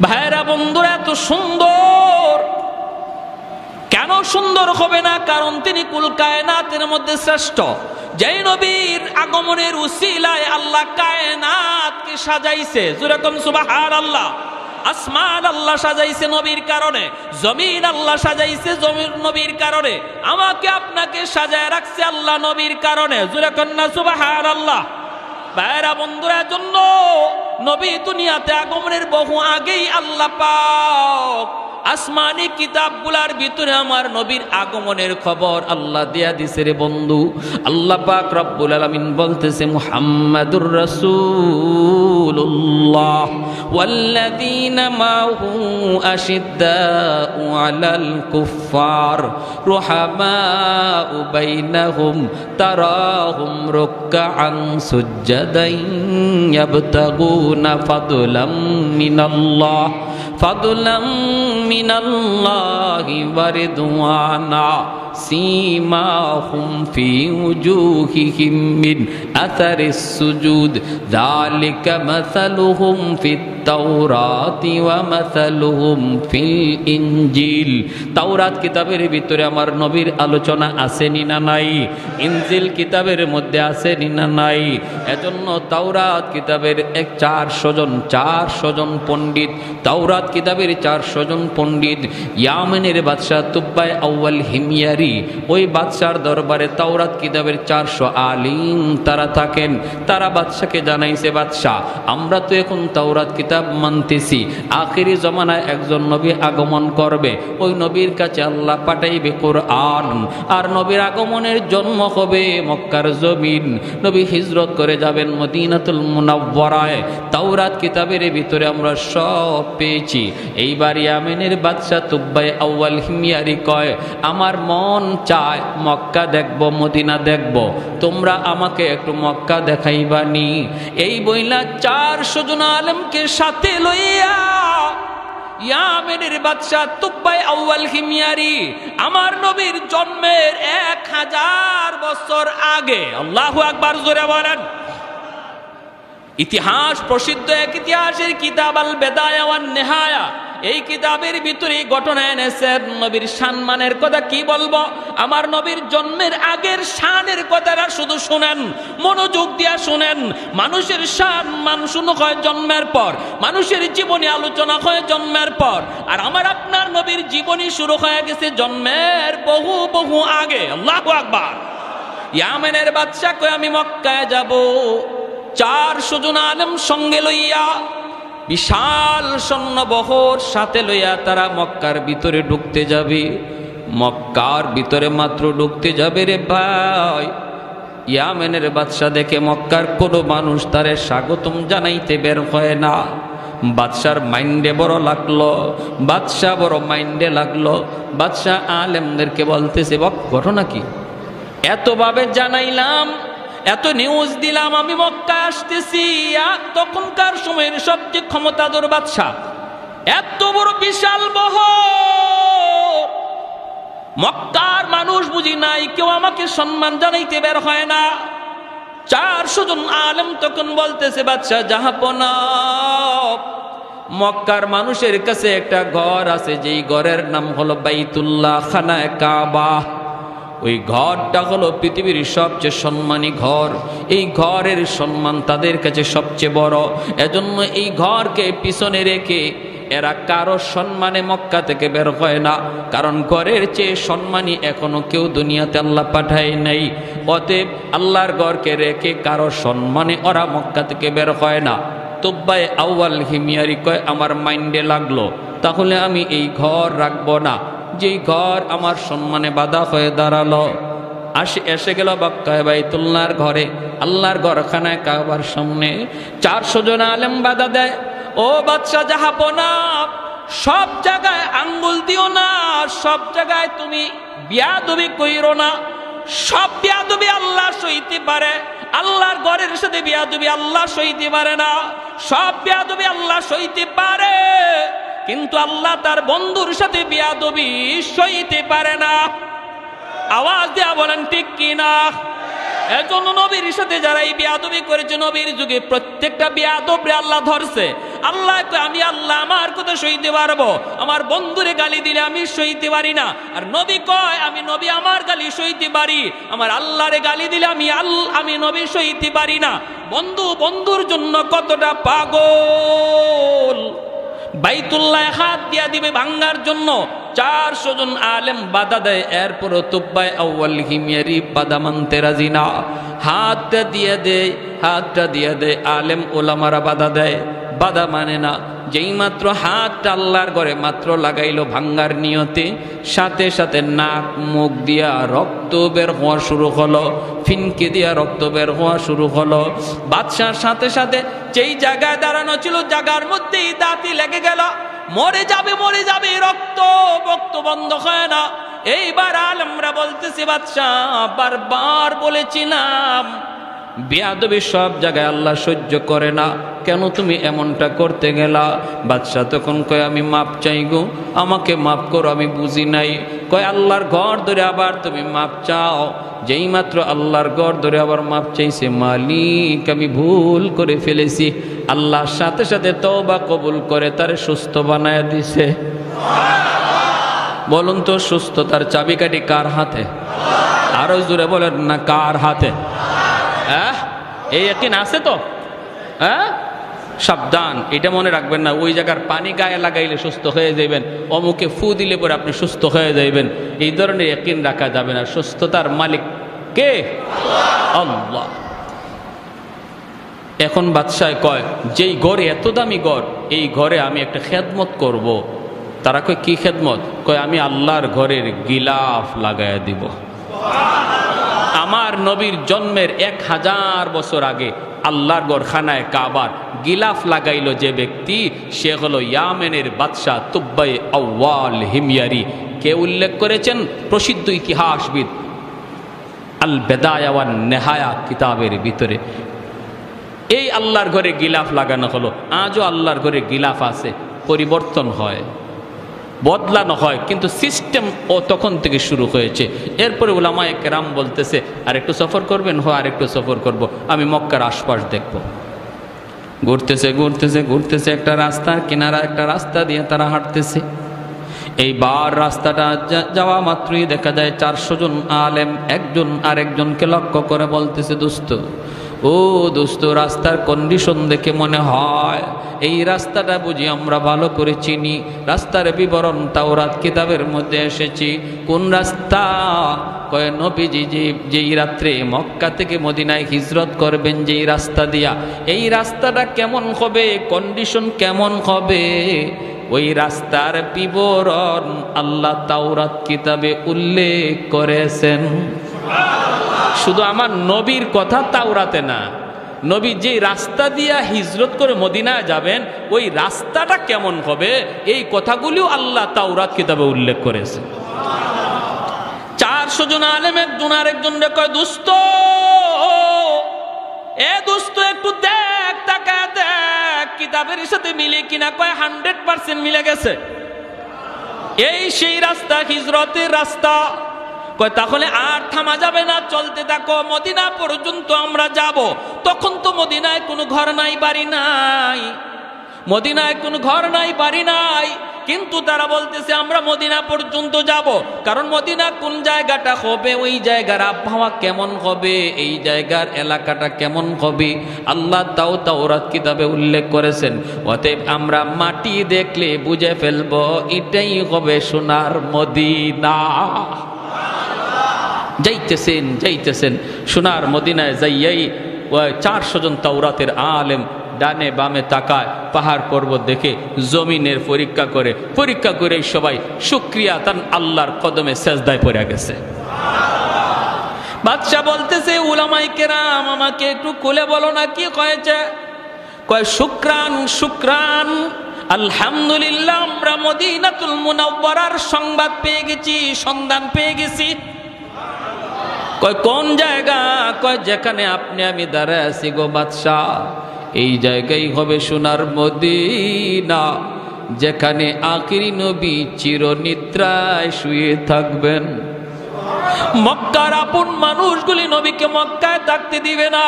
ভাইরা বন্ধুরা, এত সুন্দর কেন সুন্দর হবে না? কারণ তিনি কুল কায়নাতের মধ্যে শ্রেষ্ঠ। যেই নবীর আগমনের উসিলায় আল্লাহ কায়নাতকে সাজাইছে, যেরকম সুবহানাল্লাহ। আসমান আল্লাহ সাজাইছে নবীর কারণে, জমিন আল্লাহ সাজাইছে জমির নবীর কারণে, আমাকে আপনাকে সাজায় রাখছে আল্লাহ নবীর কারণে। যেরকম না সুবহানাল্লাহ। ভাইরা বন্ধুরা, জন্য নবী দুনিয়াতে আগমনের বহু আগেই আল্লাহ পাক আসমানি কিতাবগুলার ভিতরে আমার নবীর আগমনের খবর আল্লাহ দিয়া দিছে রে বন্ধু। আল্লাহ পাক রব্বুল আলামিন বলতেছে, মুহাম্মাদুর রাসূলুল্লাহ ওয়াল্লাযীনা মাহু আশিদ্দাউ আলাল কুফফার রুহামাউ বাইনাহুম তারাহুম রুকআন সুজদান ইয়াবতাগুনা ফাদলাম মিনাল্লাহি ওয়া রিদওয়ানা সীমাহুম ফি উজুহিহিম মিন আসারিস সুজুদ যালিকা মাসালুহুম ফিত তাওরাতি ওয়া মাসালুহুম ফিল ইনজিল। তাওরাত কিতাবের ভিতরে আমার নবীর আলোচনা আসেনি না নাই? ইনজিল কিতাবের মধ্যে আসেনি না নাই? এজন্য তাওরাত কিতাবের 400 জন পণ্ডিত, তাওরাত কিতাবের 400 জন পণ্ডিত ইয়ামেনের বাদশাহ তুব্বাই আউয়াল হিময়ারি, ওই বাদশার দরবারে তাওরাত কিতাবের 400 আলিম তারা থাকেন। তারা বাদশাকে জানাইছে, বাদশাহ আমরা তো এখন তাওরাত কিতাব মানতেছি, আখিরি জমানায় একজন নবী আগমন করবে, ওই নবীর কাছে আল্লাহ পাঠাইবে কোরআন, আর নবীর আগমনের জন্ম হবে মক্কার জমিন, নবী হিজরত করে যাবেন মদিনাতুল মুনাওয়ারায়। তাওরাত কিতাবের ভিতরে আমরা সব পেয়েছি। এইবার ইয়ামেনের বাদশাহ তুব্বাই আউয়াল হিময়ারি কয়, আমার মন চায় মক্কা দেখব, মদিনা দেখব, তোমরা আমাকে একটু মক্কা দেখাইবানি। এই বইলা 400 জন আলেমকে সাথে লইয়া ইয়ামেনের বাদশাহ তুব্বাই আউয়াল হিময়ারি আমার নবীর জন্মের 1000 বছর আগে, আল্লাহু আকবার জোরে বলেন, ইতিহাস প্রসিদ্ধ এক ইতিহাসের কিতাব আল বেদায়া ওয়ান নেহায়া, এই কিতাবের ভিতরে ঘটনা এনেছেন। নবীর সম্মানের কথা কি বলবো, আমার নবীর জন্মের আগের শানের কথাটা শুধু শুনেন, মনোযোগ দিয়া শুনেন। মানুষের শান শুরু হয় জন্মের পর, মানুষের জীবনী আলোচনা হয় জন্মের পর, আর আমার আপনার নবীর জীবনী শুরু হয়ে গেছে জন্মের বহু আগে। আল্লাহু আকবার। ইয়ামেনের বাদশা কয়, আমি মক্কায় যাব, 400 জন আলেম সঙ্গে লইয়া, বিশাল সৈন্যবহর সাথে লইয়া তারা মক্কার ভিতরে ঢুকতে যাবে। মক্কার ভিতরে মাত্র ঢুকতে যাবে রে ভাই, ইয়ামেনের বাদশা দেখে মক্কার কোনো মানুষ তারে স্বাগতম জানাইতে বের হয় না। বাদশার মাইন্ডে বড় লাগলো, বাদশা বড় মাইন্ডে লাগলো। বাদশা আলেমদেরকে বলতেছে, ঘটনা কি, এতভাবে জানাইলাম, এত নিউজ দিলাম, আমি মক্কা আসতেছি, তখনকার সময়ের সবচেয়ে ক্ষমতাধর বাদশা, এত বড় বিশাল বহর, মক্কার মানুষ বুঝি নাই, কেউ আমাকে সম্মান জানাইতে বের হয় না। 400 জন আলেম তখন বলতেছে, বাদশা জাহাপনা, মক্কার মানুষের কাছে একটা ঘর আছে, যেই ঘরের নাম হলো বাইতুল্লাহ, খানায়ে কাবা। ওই ঘরটা হলো পৃথিবীর সবচেয়ে সম্মানী ঘর, এই ঘরের সম্মান তাদের কাছে সবচেয়ে বড়। এজন্য এই ঘরকে পিছনে রেখে এরা কারো সম্মানে মক্কা থেকে বের হয় না, কারণ ঘরের চেয়ে সম্মানী এখনো কেউ দুনিয়াতে আল্লাহ পাঠায় নাই। অতএব আল্লাহর ঘরকে রেখে কারো সম্মানে ওরা মক্কা থেকে বের হয় না। তুব্বাই আউয়াল হিময়ারি কয়, আমার মাইন্ডে লাগলো, তাহলে আমি এই ঘর রাখবো না, যেই ঘর আমার সম্মানে বাধা হয়ে দাঁড়ালো। এসে গেল মক্কায় বাইতুল্লাহর ঘরে, আল্লাহর ঘরখানায় কাবার সামনে। 400 জন আলেম বাধা দেয়, ও বাদশা জাহাপনা, সব জায়গায় আঙ্গুল দিও না, সব জায়গায় তুমি বিয়াদবি কইরো না, সব বিয়াদবি আল্লাহ সইতে পারে, আল্লাহর ঘরের সাথে বিয়াদবি আল্লাহ সইতে পারে না। সব বিয়াদবি আল্লাহ সইতে পারে, কিন্তু আল্লাহ তার বন্ধুর সাথে বিয়াদবি সইতে পারে না। আওয়াজ দেয়া বলেন ঠিক কিনা? এজন্য নবীর সাথে যারা এই বিয়াদবি করেছে, নবীর যুগে প্রত্যেকটা বিয়াদবরে আল্লাহ ধরছে। আল্লাহ কয়, আমি আল্লাহ আমার কথা সইতে পারবো, আমার বন্ধুরে গালি দিলে আমি সইতে পারি না। আর নবী কয়, আমি নবী আমার গালি সইতে পারি, আমার আল্লাহরে গালি দিলে আমি নবী সইতে পারি না। বন্ধু বন্ধুর জন্য কতটা পাগল, বাইতুল্লাহ হাত দিয়া দিবে ভাঙ্গার জন্য, 400 জন আলেম বাধা দেয়, এরপরও তুব্বাই আউয়াল হিময়ারি বাধা মানতে রাজি না। হাতটা দিয়ে দেয় আলেম ওলামারা বাধা দেয়, বাধা মানে না। যেই মাত্র হাতটা আল্লাহর ঘরে মাত্র লাগাইলো ভাঙ্গার নিয়তে, সাথে সাথে নাক মুখ দিয়া রক্ত বের হওয়া শুরু হলো, ফিনকে দিয়া রক্ত বের হওয়া শুরু হলো। বাদশার সাথে সাথে যেই জায়গায় দাঁড়ানো ছিল জায়গার মধ্যেই দাঁতি লেগে গেল, মরে যাবে, রক্ত বক্ত বন্ধ হয় না। এইবার আলেমরা বলতেছে, বাদশা বারবার বলেছিলাম বেয়াদবি সব জায়গায় আল্লাহ সহ্য করে না, কেন তুমি এমনটা করতে গেলা? বাদশাহ তখন কয়, আমি মাপ চাই গো, আমাকে মাপ করো, আমি বুঝি নাই। কয় আল্লাহর ঘর ধরে আবার তুমি মাপ চাও? যেই মাত্র আল্লাহর ঘর ধরে আবার মাপ চাইছে, মালিক আমি ভুল করে ফেলেছি, আল্লাহর সাথে সাথে তওবা কবুল করে তারে সুস্থ বানায় দিছে। বলুন তো, সুস্থতার চাবিকাঠি কার হাতে? আরো জোরে বলেন না, কার হাতে? এই ইয়াকিন আছে তো? সাবধান, এটা মনে রাখবেন না ওই জায়গার পানি গায়ে লাগাইলে সুস্থ হয়ে যাইবেন, অমুকে ফু দিলে পরে আপনি সুস্থ হয়ে যাইবেন, এই ধরনের ইয়াকিন রাখা যাবে না। সুস্থতার মালিক কে? আল্লাহ। এখন বাদশাহ কয়, যেই ঘরে এত দামি ঘর, এই ঘরে আমি একটা খেদমত করব। তারা কয় কি খেদমত? কয় আমি আল্লাহর ঘরের গিলাফ লাগাইয়া দিব। আমার নবীর জন্মের 1000 বছর আগে আল্লাহর ঘর খানায় কাবার গিলাফ লাগাইল যে ব্যক্তি, সে হলো ইয়ামেনের বাদশাহ তুব্বাই আউয়াল হিময়ারি। কে উল্লেখ করেছেন? প্রসিদ্ধ ইতিহাসবিদ আল বেদায়া ওয়ান নেহায়া কিতাবের ভিতরে। এই আল্লাহর ঘরে গিলাফ লাগানো হলো। আজও আল্লাহর ঘরে গিলাফ আছে, পরিবর্তন হয়, বদলানো হয়, কিন্তু সিস্টেম ও তখন থেকে শুরু হয়েছে। এরপরে উলামায়ে কেরাম বলতেছে, আর একটু সফর করবেন? আর একটু সফর করব, আমি মক্কার আশপাশ দেখব। ঘুরতেছে একটা রাস্তার কিনারা, একটা রাস্তা দিয়ে তারা হাঁটতেছে। এইবার রাস্তাটা যাওয়া মাত্রই দেখা যায় 400 জন আলেম একজন আরেকজনকে লক্ষ্য করে বলতেছে, দোস্ত রাস্তার কন্ডিশন দেখে মনে হয় এই রাস্তাটা বুঝি আমরা ভালো করে চিনি। রাস্তার বিবরণ তাওরাত কিতাবের মধ্যে এসেছি। কোন রাস্তা? কয় নবীজি যেই রাত্রে মক্কা থেকে মদিনায় হিজরত করবেন যেই রাস্তা দিয়া, এই রাস্তাটা কেমন হবে, কন্ডিশন কেমন হবে, ওই রাস্তার বিবরণ আল্লাহ তাওরাত কিতাবে উল্লেখ করেছেন। শুধু আমার নবীর কথা তাওরাতে না, নবী যে রাস্তা দিয়া হিজরত করে মদিনায় যাবেন ওই রাস্তাটা কেমন হবে, এই কথাগুলিও আল্লাহ তাওরাত কিতাবে উল্লেখ করেছে। 400 জন আলেম একজন আরেকজন কয়, দোস্ত একটু দেখ, তাকায় দেখ কিতাবের সাথে মিলে কিনা। কয় 100% মিলে গেছে, এই সেই রাস্তা, হিজরতের রাস্তা। কয় তাহলে আর থামা যাবে না, চলতে থাকো, মদিনা পর্যন্ত আমরা যাব। তখন তো মদিনায় কোনো ঘর নাই, বাড়ি নাই, মদিনায় কোনো ঘর নাই, বাড়ি নাই, কিন্তু তারা বলতেছে আমরা মদিনা পর্যন্ত যাব। কারণ মদিনা কোন জায়গাটা হবে, ওই জায়গার আবহাওয়া কেমন হবে, এই জায়গার এলাকাটা কেমন হবে, আল্লাহ তাওরাত কিতাবে উল্লেখ করেছেন। অতএব আমরা মাটি দেখলে বুঝে ফেলবো এটাই হবে সোনার মদিনা। যাইতেছেন সোনার মদিনায় যাইয়াই 400 জন তাওরাতের আলেম ডানে বামে তাকায়, পাহাড় পর্বত দেখে জমিনের পরীক্ষা করে সবাই শুকরিয়া তান আল্লাহর কদমে সেজদায় পড়ে গেছে। বাদশা বলতেছে, উলামায়ে কেরাম আমাকে একটু খুলে বলো না কি হয়েছে? কয় শুকরান আলহামদুলিল্লাহ, আমরা মদিনাতুল মুনাওয়ারার সংবাদ পেয়ে গেছি, সন্ধান পেয়ে গেছি। কয় কোন জায়গা? কয় যেখানে আপনি আমি দাঁড়ায় আছি গো বাদশাহ, এই জায়গায় হবে সোনার মদিনা, যেখানে আখিরি নবী চিরনিদ্রায় শুয়ে থাকবেন। মক্কার আপন মানুষগুলি নবীকে মক্কায় থাকতে দিবে না,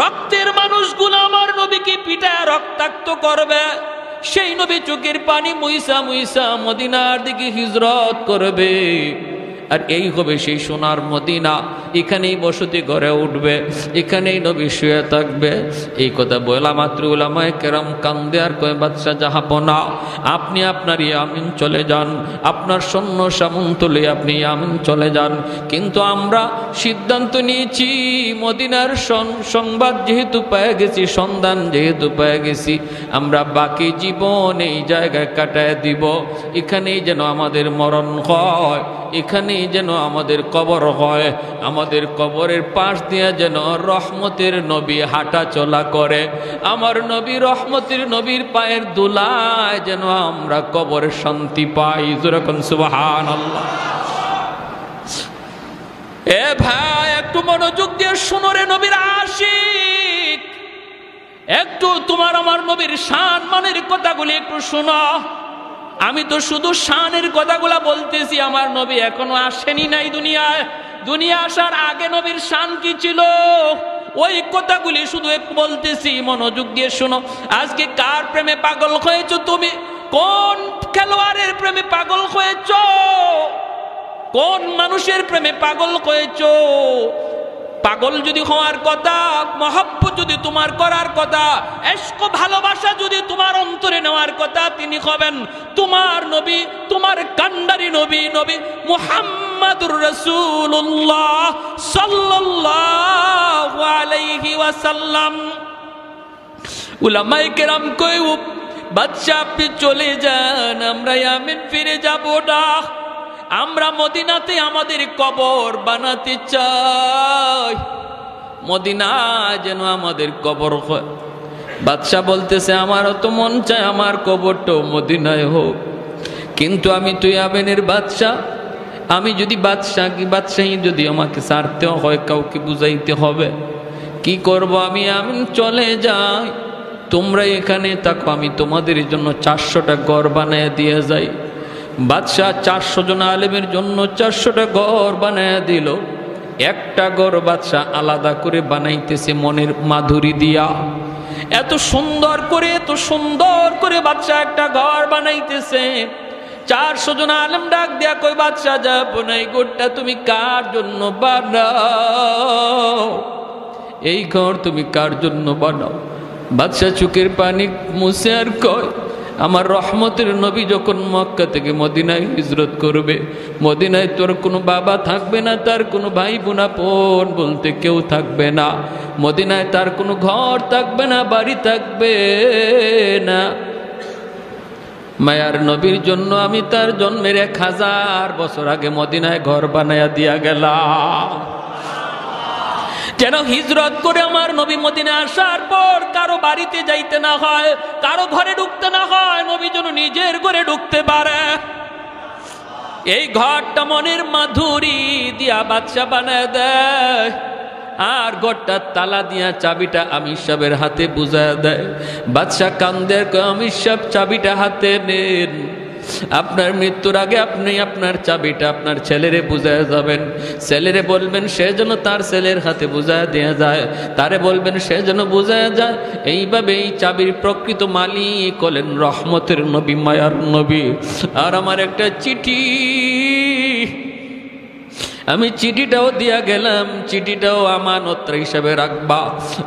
রক্তের মানুষগুলো আমার নবীকে পিটায় রক্তাক্ত করবে। সেই নবী চোখের পানি মুইসা মদিনার দিকে হিজরত করবে। আর এই হবে সেই সোনার মদিনা, এখানেই বসতি গড়ে উঠবে, এখানেই নবী শুয়ে থাকবে। এই কথা বলা মাত্র উলামায়ে কেরাম কান্দে আর কয় বাদশা জাহাপনা, আপনি আপনার ইয়ামিন চলে যান, আপনার সৈন্য সামন্তলে আপনি ইয়ামিন চলে যান। কিন্তু আমরা সিদ্ধান্ত নিয়েছি মদিনার সংবাদ যেহেতু পেয়ে গেছি, সন্ধান যেহেতু পেয়ে গেছি, আমরা বাকি জীবন এই জায়গায় কাটায় দিব। এখানেই যেন আমাদের মরণ হয়, এখানেই যেন আমাদের কবর হয়, আমাদের কবরের পাশ দিয়ে যেন রহমতের নবী হাঁটা চলা করে, আমার নবী রহমতের নবীর পায়ের দুলায় যেন আমরা কবরের শান্তি পাই। যেরকম সুবহানাল্লাহ। এ ভাই একটু মনোযোগ দিয়ে শুনো রে নবীর আশিক, একটু তোমার আমার নবীর শান মানের কথাগুলি একটু শোনো। আমি তো শুধু শানের কথাগুলা বলতেছি, আমার নবী এখনো আসেনি নাই দুনিয়ায়। দুনিয়া আসার আগে নবীর শান কি ছিল ওই কথাগুলি শুধু একটু বলতেছি, মনোযোগ দিয়ে শোনো। আজকে কার প্রেমে পাগল হয়েছো তুমি? কোন খেলোয়াড়ের প্রেমে পাগল হয়েছো? কোন মানুষের প্রেমে পাগল হয়েছো? পাগল যদি হওয়ার কথা, মহব্বত যদি তোমার করার কথা, ইশক ভালোবাসা যদি তোমার অন্তরে নেওয়ার কথা, তিনি হবেন তোমার নবী, তোমার কান্ডারি নবী, নবী মুহাম্মাদুর রাসূলুল্লাহ সাল্লাল্লাহু আলাইহি ওয়াসাল্লাম। উলামায়ে কেরাম কই, বাদশা আপনি চলে যান, আমরা ইয়ামেন ফিরে যাব না, আমরা মদিনাতে আমাদের কবর বানাতে চাই, মদিনা যেন আমাদের কবর হয়। বাদশা বলতেছে আমারও তো মন চায় আমার কবরটাও মদিনায় হোক, কিন্তু আমি তো ইয়ামেনের বাদশা, আমি যদি বাদশাহী যদি আমাকে ছাড়তে হয়, কাউকে বুঝাইতে হবে, কি করব? আমি ইয়ামেন চলে যাই, তোমরা এখানে থাকো, আমি তোমাদের জন্য 400টা ঘর বানায় দিয়ে যাই। বাদশাহ 400 জন আলেমের জন্য 400টা ঘর বানায় দিল। একটা ঘর বাদশাহ আলাদা করে বানাইতেছে মনের মাধুরী দিয়া, এত সুন্দর করে বাদশাহ একটা ঘর বানাইতেছে। 400 জন আলেম ডাক দিয়া কই, বাদশাহ যাব না, এই ঘরটা তুমি কার জন্য বানাও? এই ঘর তুমি কার জন্য বানাও? বাদশাহ চোখের পানি মুছে আর কয়, আমার রহমতের নবী যখন মক্কা থেকে মদিনায় হিজরত করবে, মদিনায় তোর কোনো বাবা থাকবে না, তার কোনো ভাই বোনাপন বলতে কেউ থাকবে না, মদিনায় তার কোনো ঘর থাকবে না, বাড়ি থাকবে না। মায়ার নবীর জন্য আমি তার জন্মের 1000 বছর আগে মদিনায় ঘর বানায়া দিয়া গেলাম, যেন হিজরত করে আমার নবী মদিনায় আসার পর কারো বাড়িতে যাইতে না হয়, কারো ঘরে ঢুকতে না হয়, নবী যেন নিজের ঘরে ঢুকতে পারে। এই ঘরটা মনের মাধুরী দিয়া বাদশা বানায় দেয়, আর ঘরটার তালা দিয়া চাবিটা আমির সাহেবের হাতে বুঝায় দেয়। বাদশা কান্দে, আমির সাহেব চাবিটা হাতে নেন, আপনার মৃত্যুর আগে আপনি আপনার চাবিটা আপনার ছেলেরে বুঝায় যাবেন, ছেলেরে বলবেন সে যেন তার ছেলের হাতে বুঝায় দেয়া যায়, তারে বলবেন সে যেন বুঝায় যায়। এইভাবে এই চাবির প্রকৃত মালিক হলেন রহমতের নবী, মায়ার নবী। আর আমার একটা চিঠি, আমি চিঠিটাও দিয়া গেলাম, চিঠিটাও আমানত হিসাবে রাখবা,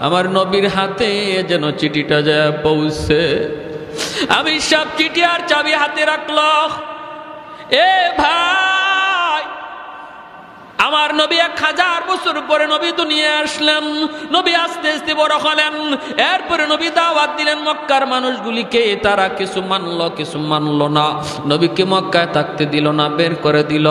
আমার নবীর হাতে যেন চিঠিটা যায় পৌঁছে। আমি সব চিঠি আর চাবি হাতে রাখল। এ ভাই, আমার নবী 1000 বছর পরে নবী দুনিয়া আসলেন, নবী আস্তে আস্তে বড় হলেন। এরপরে নবী দাওয়াত দিলেন মক্কার মানুষগুলিকে, তারা কিছু মানলো কিছু মানলো না, নবীকে মক্কায় থাকতে দিল না, বের করে দিল।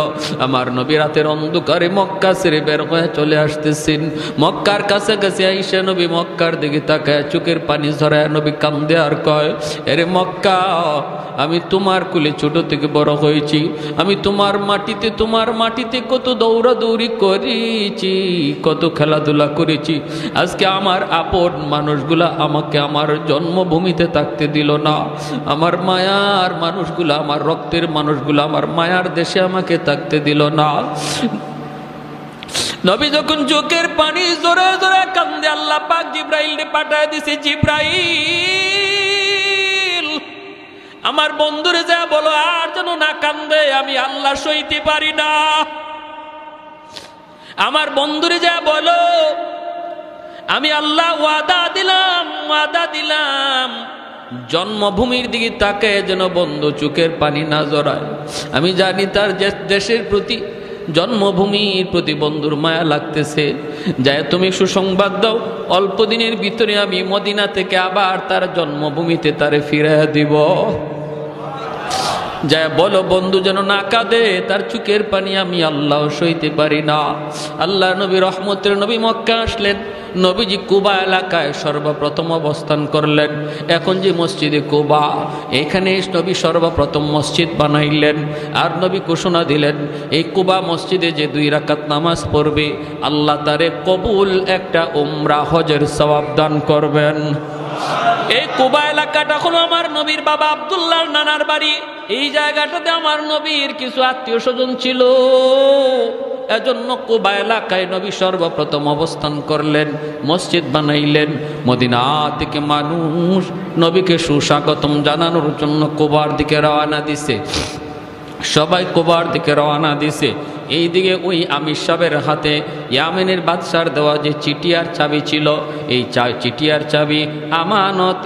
আমার নবী রাতের অন্ধকারে মক্কা ছেড়ে বের হয়ে চলে আসতেছেন। মক্কার কাছাকাছি আইসা নবী মক্কার দিকে তাকায় চোখের পানি ঝরায় নবী কান্দে আর কয়, এরে মক্কা, আমি তোমার কুলে ছোট থেকে বড় হয়েছি, আমি তোমার মাটিতে কত দৌড়াদৌড়ি করেছি, কত খেলাধুলা করেছি। আজকে আমার আপন মানুষগুলা আমাকে আমার জন্মভূমিতে থাকতে দিল না, আমার মায়ার মানুষগুলা, আমার রক্তের মানুষগুলা আমার মায়ার দেশে আমাকে থাকতে দিল না। নবী যখন চোখের পানি জোরে জোরে কান্দে, আল্লাহ পাক জিব্রাইল পাঠায় দিছে, জিব্রাইল আমার বন্ধুরে যা বলো আর যেন না কান্দে, আমি আল্লাহ সইতে পারি না। আমার বন্ধুরে যা বলো, আমি আল্লাহ ওয়াদা দিলাম জন্মভূমির দিকে তাকে যেন বন্ধু চোখের পানি না জড়ায়। আমি জানি তার দেশের প্রতি, জন্মভূমির প্রতি বন্ধুর মায়া লাগতেছে। যায় তুমি সুসংবাদ দাও, অল্প দিনের ভিতরে আমি মদিনা থেকে আবার তার জন্মভূমিতে তারে ফিরিয়ে দিব। যায় বলো বন্ধু যেন না কাঁদে, তার চোখের পানি আমি আল্লাহ সইতে পারি না। আল্লাহ নবী রহমতের নবী মক্কা আসলেন। নবীজি কুবা এলাকায় সর্বপ্রথম অবস্থান করলেন। এখন যে মসজিদে কুবা, এখানে নবী সর্বপ্রথম মসজিদ বানাইলেন। আর নবী ঘোষণা দিলেন, এই কুবা মসজিদে যে 2 রাকাত নামাজ পড়বে আল্লাহ তারে কবুল একটা উমরা হজের সওয়াব দান করবেন। এই কুবা এলাকাটা হলো আমার নবীর বাবা আব্দুল্লাহর নানার বাড়ি। এই জায়গাটাতে আমার নবীর কিছু আত্মীয় স্বজন ছিল। এজন্য কুবা এলাকায় নবী সর্বপ্রথম অবস্থান করলেন, মসজিদ বানাইলেন। মদিনা থেকে মানুষ নবীকে সুস্বাগতম জানানোর জন্য কুবার দিকে রওনা দিছে। সবাই কুবার দিকে রওনা দিছে। এইদিকে ওই আমির সাহেবের হাতে ইয়ামেনের বাদশার দেওয়া যে চিটিয়ার চাবি ছিল, এই চিটিয়ার চাবি আমানত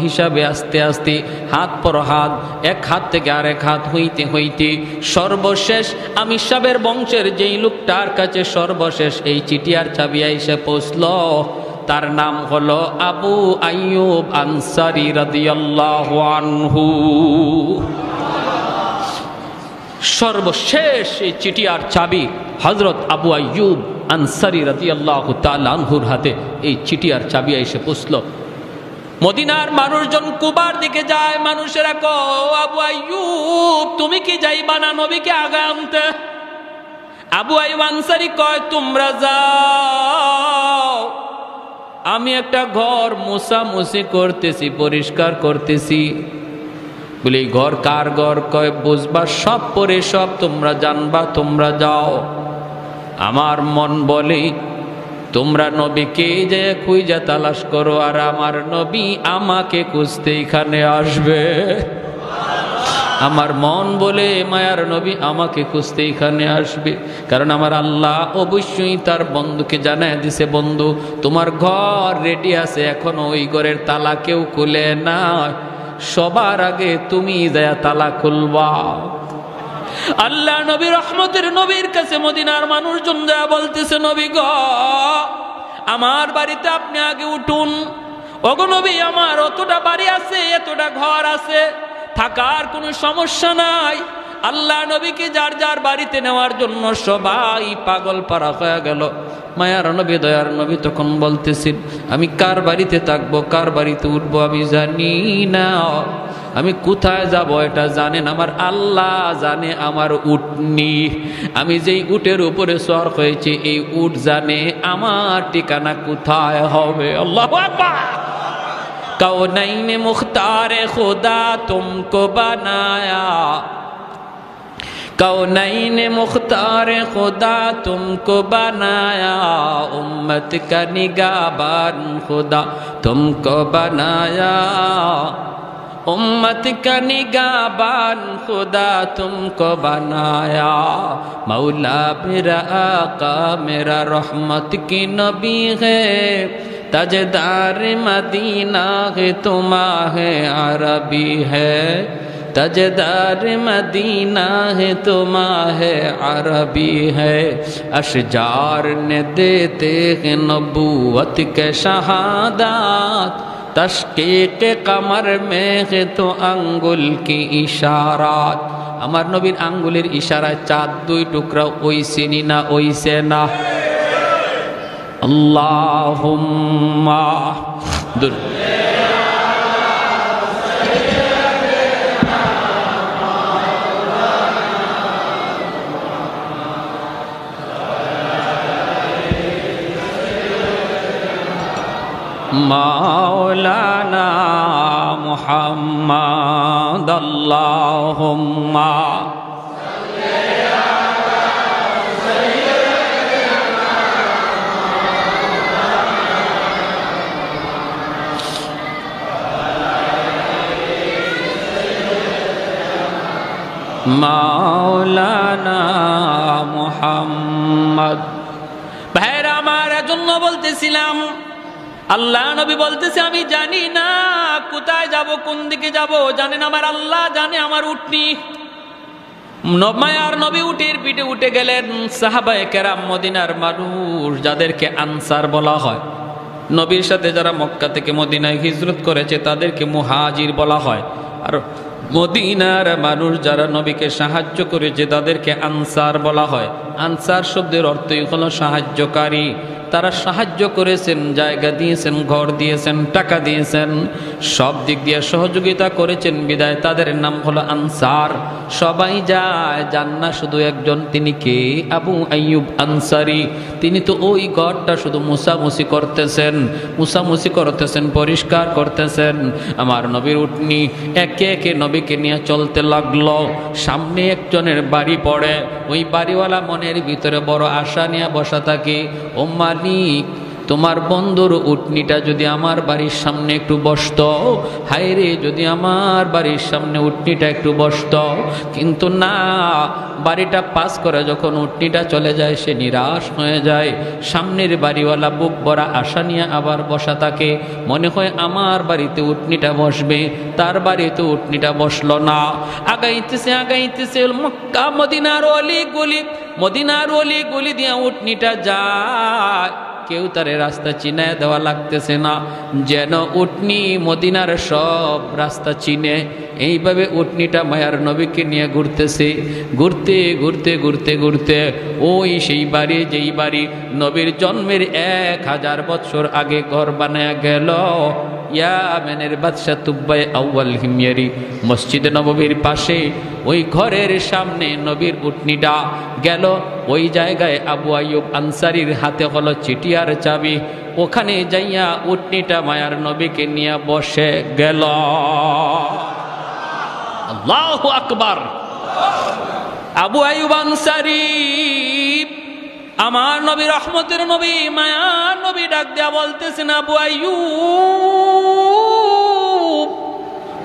হিসাবে আস্তে আস্তে হাত পর হাত, এক হাত থেকে আরেক হাত হইতে হইতে সর্বশেষ আমির সাহেবের বংশের যেই লোকটার কাছে সর্বশেষ এই চিটিয়ার চাবি এসে পৌঁছল, তার নাম হলো আবু আইয়ুব আনসারী রাদিয়াল্লাহু আনহু। সর্বশেষ এই চিটিয়ার চাবি হযরত আবু আইয়ুব আনসারী রাদিয়াল্লাহু তাআলা আনহুর হাতে এই চিটিয়ার চাবি এসে পৌঁছল। মদিনার মানুষজন কুবার দিকে যায়। মানুষেরা কয়, আবু আইয়ুব তুমি কি যাইবা না নবীকে আগে আনতে? আবু আইয়ুব আনসারী কয়, তোমরা যাও, আমি একটা ঘর মোছামুছি করতেছি, পরিষ্কার করতেছি। বলি ঘর কার ঘর? কয় বুঝবা সব পরে সব তোমরা জানবা, তোমরা যাও। আমার মন বলে তোমরা নবীকে যে খুঁজে তালাশ করো, আর আমার নবী আমাকে খুঁজতে এখানে আসবে। আমার মন বলে মায়ার নবী আমাকে খুঁজতে এখানে আসবে, কারণ আমার আল্লাহ অবশ্যই তার বন্ধুকে জানায় দিছে, বন্ধু তোমার ঘর রেডি আছে, এখনো ওই ঘরের তালা কেউ খুলে না, সবার আগে তুমি যায় তালা খুলবা। আল্লাহ নবী রহমতের নবীর কাছে মদিনার মানুষজন যা বলতেছে, নবী গো আমার বাড়িতে আপনি আগে উঠুন। ওগো নবী আমার অতটা বাড়ি আছে, এতটা ঘর আছে, থাকার কোনো সমস্যা নাই। আল্লাহ নবীকে যার যার বাড়িতে নেওয়ার জন্য সবাই পাগল পারা হয়ে গেল। মায়ার নবী দয়ার নবী তখন বলতেছেন, আমি কার বাড়িতে থাকবো, কার বাড়িতে উঠবো আমি জানি না, আমি কোথায় যাব এটা জানেন আমার আল্লাহ জানে। আমার উটনি, আমি যেই উটের উপরে সওয়ার হয়েছে এই উট জানে আমার ঠিকানা কোথায় হবে। আল্লাহু আকবার। কৌনৈন মুখতারে খুদা তুমকো বানায়া, कौनैन मुख्तार खुदा तुमको बनाया, उम्मत का निगाहबान खुदा तुमको बनाया, उम्मत का निगाहबान खुदा तुमको बनाया। मौला मेरा आका मेरा रहमत की नबी है, ताजदार मदीना है तुम्हारे अरबी है, ताजदार मदीना है तुम्हारे अरबी है। अशजार ने देते हैं नबूवत के शहादत, तशकीक कमर में है तो अंगुल की इशारात। আমার নবীর আঙ্গুলের ইশারায় চাঁদ 2 টুকরা ওইছে না ওইছে না? আল্লাহুম্মা মাওলানা মুহাম্মদ আল্লাহুম্মা মাওলানা মুহাম্মদ মুহাম্মদ। ভাইরা আমার, এজন্য বলতেছিলাম আল্লাহ নবী বলতেছে আমি জানি না কোথায় যাব, কোন দিকে যাব, জানেন আমার আল্লাহ জানে। আমার উটনি মায়ার নবী উটের পিঠে উঠে গেলেন। সাহাবায়ে কেরাম, মদিনার মানুষ যাদেরকে আনসার বলা হয়, নবীর সাথে যারা মক্কা থেকে মদিনায় হিজরত করেছে তাদেরকে মুহাজির বলা হয়। আর মদিনার মানুষ যারা নবীকে সাহায্য করেছে তাদেরকে আনসার বলা হয়। আনসার শব্দের অর্থই হলো সাহায্যকারী। তারা সাহায্য করেছেন, জায়গা দিয়েছেন, ঘর দিয়েছেন, টাকা দিয়েছেন, সব দিক দিয়ে সহযোগিতা করেছেন, বিদায় তাদের নাম হলো আনসার। সবাই যায়, যান না শুধু একজন। তিনি কে? আবু আইয়ুব আনসারি। তিনি তো ওই ঘরটা শুধু মুছামুছি করতেছেন, পরিষ্কার করতেছেন। আমার নবীর উটনি একে একে নবীকে নিয়ে চলতে লাগলো। সামনে একজনের বাড়ি পড়ে, ওই বাড়িওয়ালা মনের ভিতরে বড় আশা নিয়ে বসা থাকে, ও মালিক, তোমার বন্ধুর উটনিটা যদি আমার বাড়ির সামনে একটু বসত, হায় রে, যদি আমার বাড়ির সামনে উটনিটা একটু বসত। কিন্তু না, বাড়িটা পাস করে যখন উটনিটা চলে যায় সে নিরাশ হয়ে যায়। সামনের বাড়িওয়ালা বুক ভরা আশা নিয়ে আবার বসা থাকে, মনে হয় আমার বাড়িতে উটনিটা বসবে। তার বাড়িতে উটনিটা বসলো না। আগাইতেছে মক্কা মদিনার অলি গলি দিয়ে উটনিটা যায়। কেউ তারে রাস্তা চিনায় দেওয়া লাগতেছে না, যেন উটনি মদিনার সব রাস্তা চিনে। এইভাবে উটনিটা মায়ার নবীকে নিয়ে ঘুরতেছে। ঘুরতে ওই সেই বাড়ি, যেই বাড়ি নবীর জন্মের 1000 বছর আগে ঘর বানায় গেল ইয়ামেনের বাদশা তুব্বাই আউয়াল হিময়ারি, মসজিদে নববীর পাশে ওই ঘরের সামনে নবীর উটনিটা গেল। ওই জায়গায় আবু আইয়ুব আনসারীর হাতে হলো চিঠি আর চাবি। ওখানে যাইয়া উটনিটা মায়ার নবীকে নিয়ে বসে গেল। আল্লাহু আকবার। আবু আইয়ুব আনসারী, আমার নবী, রহমতের নবী, মায়ার নবী ডাক দেয়া বলতেছেন, আবু আইয়ুব,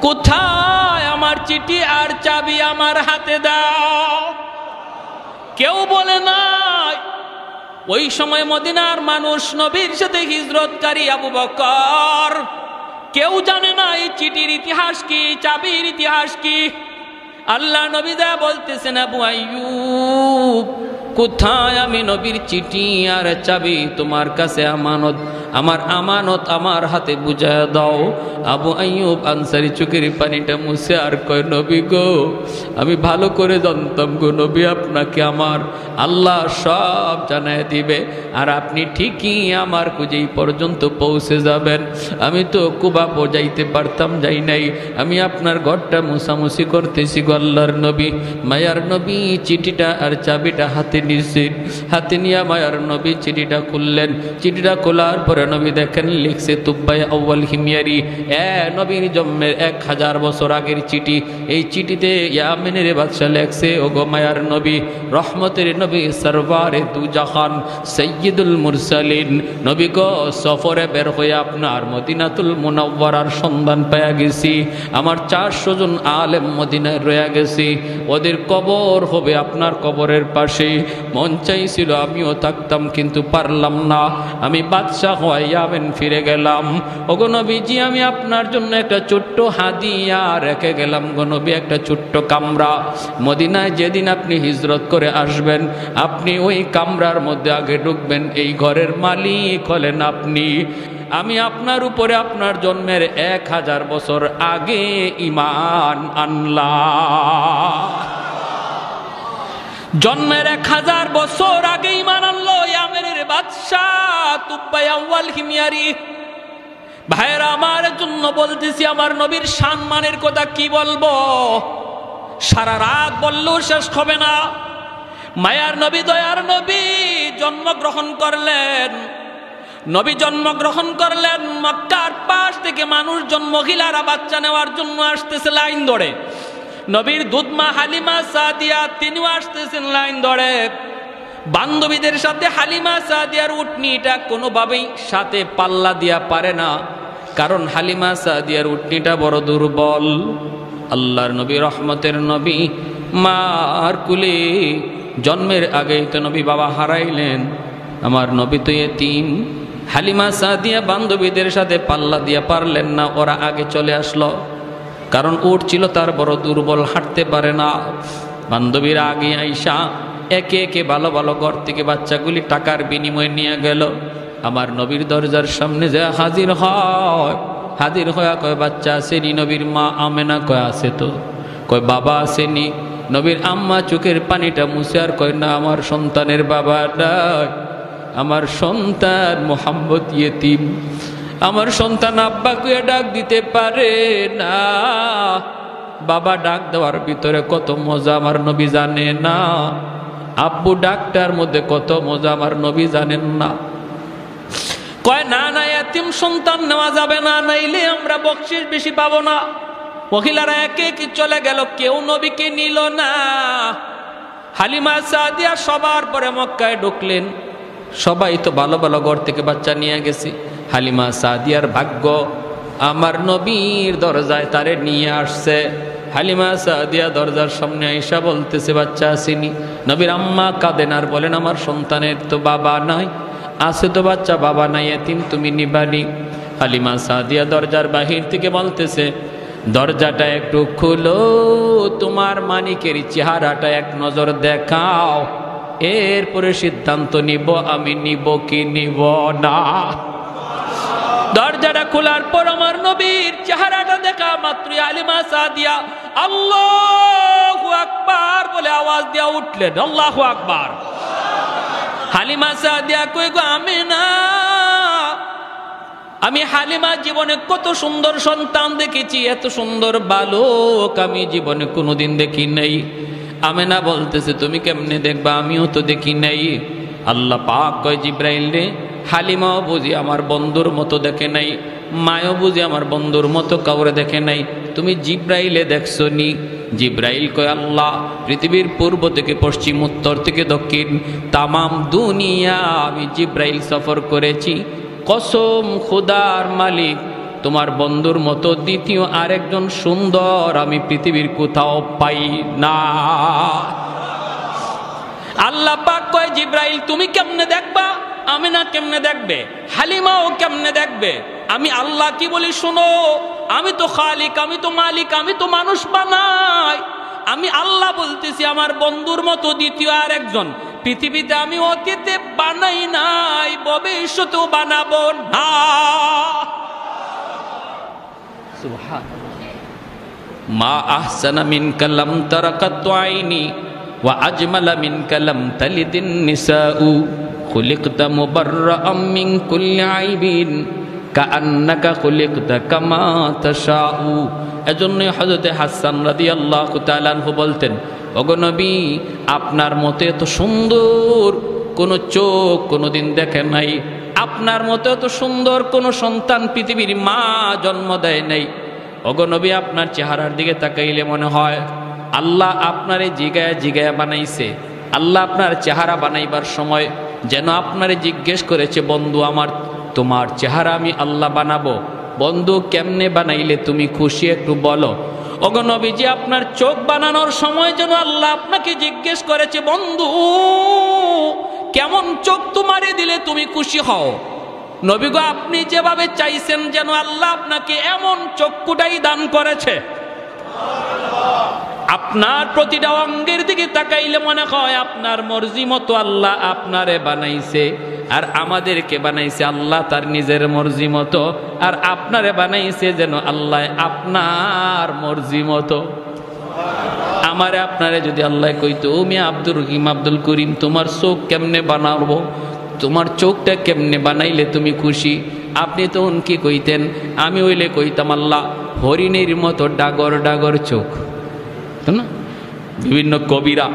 কোথায় আমার চিঠি আর চাবি? আমার হাতে দাও। কেউ বলে নাই। ওই সময় মদিনার মানুষ, নবীর সাথে হিজরতকারী আবু বকর, কেউ জানে না এই চিঠির ইতিহাস কি, চাবির ইতিহাস কি। আল্লাহ নবী দা বলতেছেন, আবু আইয়ুব, কোথায় আমি নবীর চিঠি আর চাবি? তোমার কাছে আমানত, আমার আমানত আমার হাতে বুঝায় দাও। আবু আইয়ুব আনসারী চোখের পানিটা মুছে আর কয়, নবী গো, আমি ভালো করে জানতাম গো নবী, আপনাকে আমার আল্লাহ সব জানায় দিবে, আর আপনি ঠিকই আমার খুঁজেই পর্যন্ত পৌঁছে যাবেন। আমি তো কুবা যাইতে পারতাম, যাই নাই। আমি আপনার ঘরটা মুছামুছি করতেছি গো আল্লাহর নবী। মায়ার নবী চিঠিটা আর চাবিটা হাতে নিয়েছেন। হাতে নিয়ে মায়ার নবী চিঠিটা খুললেন। চিঠিটা খোলার পরে নবী দেখেন লিখছে তুব্বাই আউয়াল হিময়ারি, নবীর জন্মের 1000 বছর আগের চিঠি। এই চিঠিতে ইয়ামেনের বাদশা লেখছে, ও গো মায়ার নবী, রহমতের নবী, সরওয়ারে দু জাহান, সৈয়দুল মুরসালিন, নবী গো, সফরে বের হয়ে আপনার মদিনাতুল মুনাওয়ারার সন্ধান পেয়ে গেছি। আমার 400 জন আলেম মদিনায় রয়ে গেছি, ওদের কবর হবে আপনার কবরের পাশে। মন চাইছিল আমিও থাকতাম, কিন্তু পারলাম না। আমি বাদশাহ হয়ে ইয়ামেন ফিরে গেলাম। ওগো নবীজি, আমি আপনার জন্য একটা ছোট্ট হাদিয়া রেখে গেলাম গো নবী, একটা ছোট্ট কামরা। মদিনায় যেদিন আপনি হিজরত করে আসবেন, আপনি ওই কামরার মধ্যে আগে ঢুকবেন। এই ঘরের মালিক হলেন আপনি। আমি আপনার উপরে আপনার জন্মের 1000 বছর আগে ঈমান আনলাম। জন্মের 1000 বছর আগে ঈমান আনলো ইয়ামেনের বাদশাহ তুব্বাই আউয়াল হিময়ারি। ভাইরা আমার, জন্য বলতেছি, আমার নবীর সম্মানের কথা কি বলবো, সারা রাত বললেও শেষ হবে না। মায়ার নবী, দয়ার নবী জন্মগ্রহণ করলেন। নবী জন্মগ্রহণ করলেন, মক্কার পাশ থেকে মানুষজন, মহিলারা বাচ্চা নেওয়ার জন্য আসতেছে লাইন ধরে। নবীর দুধমা হালিমা সাদিয়া, তিনিও আসতেছেন লাইন ধরে। বান্ধবীদের সাথে হালিমা সাদিয়ার উটনিটা কোনোভাবেই সাথে পাল্লা দিয়া পারে না, কারণ হালিমা সাদিয়ার উটনিটা বড় দুর্বল। আল্লাহর নবী, রহমতের নবী, মার কুলে জন্মের আগেই তো নবী বাবা হারাইলেন, আমার নবী তো এতিম। হালিমা সাদিয়া বান্ধবীদের সাথে পাল্লা দিয়া পারলেন না, ওরা আগে চলে আসলো, কারণ উট ছিল তার বড় দুর্বল, হাঁটতে পারে না। বান্ধবীরা আগে আইসা একে একে ভালো ভালো ঘর থেকে বাচ্চাগুলি টাকার বিনিময়ে নিয়ে গেল। আমার নবীর দরজার সামনে যে হাজির হয়, হাজির হয়ে কয় বাচ্চা আসেনি? নবীর মা আমেনা কয় আছে তো। কয় বাবা আসেনি? নবীর আম্মা চোখের পানিটা মুছে আর কয় না, আমার সন্তানের বাবা নাই, আমার সন্তান মোহাম্মদ ইয়েতিম, আমার সন্তান আব্বা কুয়ে ডাক দিতে পারে না। বাবা ডাক দেওয়ার ভিতরে কত মজা আমার নবী জানে না, আব্বু ডাকটার মধ্যে কত মজা আমার নবী জানেন না। কয় না না, এতিম সন্তান নেওয়া যাবে না, নাইলে আমরা বকশিশ বেশি পাবো না। মহিলারা একে একে চলে গেল, কেউ নবীকে নিল না। হালিমা সাদিয়া সবার পরে মক্কায় ঢুকলেন। সবাই তো ভালো ভালো ঘর থেকে বাচ্চা নিয়ে গেছে। হালিমা সাদিয়ার ভাগ্য আমার নবীর দরজায় তারে নিয়ে আসছে। হালিমা সাদিয়া দরজার সামনে আইসা বলতেছে বাচ্চা আসেনি? নবীর আম্মা কাঁদেন আর বলেন আমার সন্তানের তো বাবা নাই। আছে তো বাচ্চা, বাবা নাই, এতিম, তুমি নিবানি। হালিমা সাদিয়া দরজার বাহির থেকে বলতেছে দরজাটা একটু খুলো, তোমার মানিকের চেহারাটা এক নজর দেখাও, এরপরে সিদ্ধান্ত নিব আমি নিব কি নিব না। দরজাটা খোলার পর আমার নবীর চেহারাটা দেখা মাত্র হালিমা সাদিয়া আল্লাহু আকবার বলে আওয়াজ দিয়া উঠলেন, আল্লাহু আকবার। হালিমা সাদিয়া কই গো আমেনা, আমি হালিমা জীবনে কত সুন্দর সন্তান দেখেছি, এত সুন্দর বালক আমি জীবনে কোনোদিন দেখি নাই। আমেনা বলতেছে তুমি কেমনে দেখবা, আমিও তো দেখি নাই। আল্লাহ পাক কয় জিব্রাইল রে, হালিমাও বুঝি আমার বন্ধুর মতো দেখে নাই, মায়ও বুঝি আমার বন্ধুর মতো কাউরে দেখে নাই, তুমি জিব্রাইলে দেখছো নি? জিব্রাইল কয় আল্লাহ পৃথিবীর পূর্ব থেকে পশ্চিম, উত্তর থেকে দক্ষিণ, তামাম দুনিয়া আমি জিব্রাইল সফর করেছি। কসম খুদার মালিক, তোমার বন্ধুর মতো দ্বিতীয় আরেকজন সুন্দর আমি পৃথিবীর কোথাও পাই না। আল্লাহ পাক কয় জিব্রাইল তুমি কেমনে দেখবা, আমিনা কেমনে দেখবে, হালিমাও কেমনে দেখবে? আমি আল্লাহ কি বলি শুনো, আমি তো খালিক, আমি তো মালিক, আমি তো মানুষ বানাই। আমি আল্লাহ বলতেছি আমার বন্ধুর মতো দ্বিতীয় আরেকজন পৃথিবীতে আমি অতীতে বানাই নাই, ভবিষ্যতেও বানাবো না। মা আহসানা মিনকা লাম তারাকাতু আইনি ওয়া আজমালা মিনকা লাম তালিদিন নিসাউ খুলিকতা মুবাররাআম মিন কুল্লি আইবিন কাআন্নাকা খুলিকতা কামা তাশাউ। এজন্য হযরতে হাসান রাদিয়াল্লাহু তাআলা আনহু বলতেন, ওগো নবী আপনার মতো এত সুন্দর কোনো চোখ কোনোদিন দেখে নাই, আপনার মতো এত সুন্দর কোনো সন্তান পৃথিবীর মা জন্ম দেয় নাই। ওগো নবী আপনার চেহারার দিকে তাকাইলে মনে হয় আল্লাহ আপনারে জিগায়া জিগায়া বানাইছে। আল্লাহ আপনার চেহারা বানাইবার সময় যেন আপনারে জিজ্ঞেস করেছে, বন্ধু আমার তোমার চেহারা আমি আল্লাহ বানাবো, বন্ধু কেমনে বানাইলে তুমি খুশি একটু বলো। ওগো নবীজি আপনার চোখ বানানোর সময় যেন আল্লাহ আপনাকে জিজ্ঞেস করেছে, বন্ধু কেমন চোখ তোমারে দিলে তুমি খুশি হও। নবী গো আপনি যেভাবে চাইছেন যেন আল্লাহ আপনাকে এমন চক্ষুটাই দান করেছে। আপনার প্রতিটা অঙ্গের দিকে তাকাইলে মনে হয় আপনার মর্জি মতো আল্লাহ আপনারে বানাইছে, আর আমাদেরকে বানাইছে আল্লাহ তার নিজের মর্জি মতো, আর আপনারে বানাইছে যেন আল্লাহ আপনার মর্জি মতো। আমারে আপনারে যদি আল্লাহ কইতো তুমি আব্দুর রহিম আব্দুল করিম তোমার চোখ কেমনে বানাবো, তোমার চোখটা কেমনে বানাইলে তুমি খুশি, আপনি তো কি কইতেন? আমি হইলে কইতাম আল্লাহ হরিণের মতো ডাগর ডাগর চোখ। না বিভিন্ন কবিরা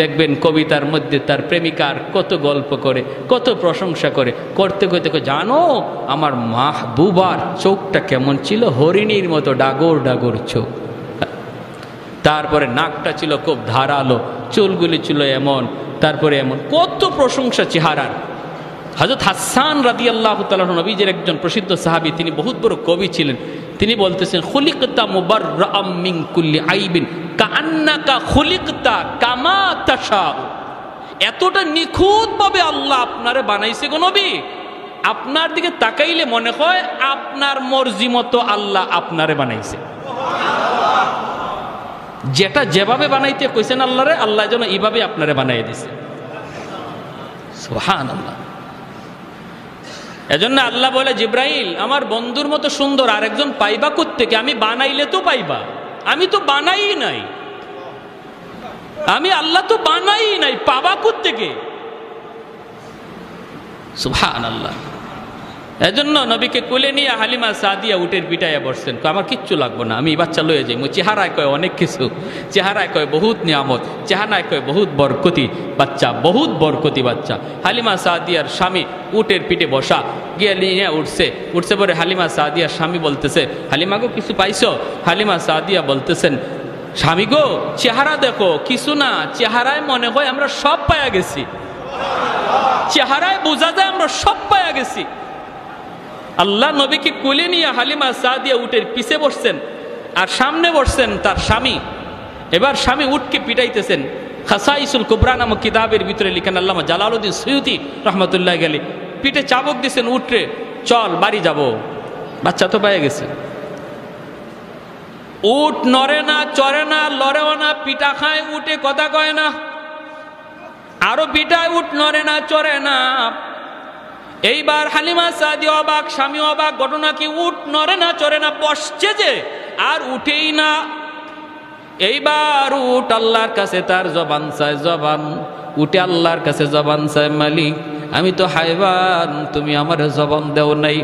দেখবেন কবিতার মধ্যে তার প্রেমিকার কত গল্প করে, কত প্রশংসা করে, করতে করতে জানো আমার মাহবুবার চোখটা কেমন ছিল, হরিণীর মতো ডাগর ডাগর চোখ, তারপরে নাকটা ছিল খুব ধারালো, চুলগুলি ছিল এমন, তারপরে এমন কত প্রশংসা চেহারার। হযরত হাসান রাদিয়াল্লাহু তাআলা নবীজির একজন প্রসিদ্ধ সাহাবী, তিনি বহুত বড় কবি ছিলেন। তিনি বলতেছেন খুলিকতা মুবাররাআম মিন কুল্লি আইবিন কাআন্নাকা খুলিকতা কামা তাশাউ। এতটা নিখুঁতভাবে আল্লাহ আপনারে বানাইছে গো নবী, আপনার দিকে তাকাইলে মনে হয় আপনার মর্জি মতো আল্লাহ আপনারে বানাইছে। যেটা যেভাবে বানাইতে কইছেন আল্লাহরে, আল্লাহ যেন এইভাবে আপনারে বানাই দিছে। সুবহানাল্লাহ। এজন্য আল্লাহ বলে, জিব্রাইল আমার বন্ধুর মতো সুন্দর আরেকজন পাইবা কোত্থেকে? আমি বানাইলে তো পাইবা, আমি তো বানাই নাই, আমি আল্লাহ তো বানাই নাই, পাবা কোত্থেকে? সুবহানাল্লাহ। এজন্য নবীকে কোলে নিয়ে হালিমা সাদিয়া উটের পিটাইয়া বসছেন, আমার কিচ্ছু লাগবো না, আমি এই বাচ্চা লয়ে যাই। চেহারায় কয় অনেক কিছু, চেহারায় কয় বহুত নিয়ামত, চেহারায় কয় বহুত বরকতি বাচ্চা, বহুত বরকতি বাচ্চা। হালিমা সাদিয়ার স্বামী উটের পিঠে বসা, গিয়ে নিয়ে উঠছে পরে হালিমা সাদিয়ার স্বামী বলতেছে, হালিমা গো কিছু পাইছো? হালিমা সাদিয়া বলতেছেন, স্বামী গো চেহারা দেখো, কিছু না, চেহারায় মনে হয় আমরা সব পায়া গেছি, চেহারায় বোঝা যায় আমরা সব পায়া গেছি। আল্লাহ নবীকে কোলে নিয়ে হালিমা সাদিয়া উটের পিছে বসছেন, আর সামনে বসছেন তার স্বামী। এবার স্বামী উটকে পিটাইতেছেন। খাসাইসুল কুবরা নামক কিতাবের ভিতরে লিখেন আল্লামা জালালউদ্দিন সুয়ুতি রহমতুল্লাহ আলাইহি, পিঠে চাবুক দিয়েছেন উটরে, চল বাড়ি যাব, বাচ্চা তো পেয়ে গেছে। উট নড়ে না, চড়ে না, লড়েও না, পিঠা খায় উটে, কথা কয় না, আরো পিঠায়, উট নড়ে না, চড়ে না। এইবার হালিমা সাদিয়া অবাক, স্বামী অবাক, ঘটনা কি? উট নড়ে না, চড়ে না, বসছে যে আর উঠেই না। এইবার উট আল্লাহর কাছে তার জবান চায়, জবান উঠে আল্লাহর কাছে জবান চায়, মালিক আমি তো হায়বান, তুমি আমার জবান দেও নাই,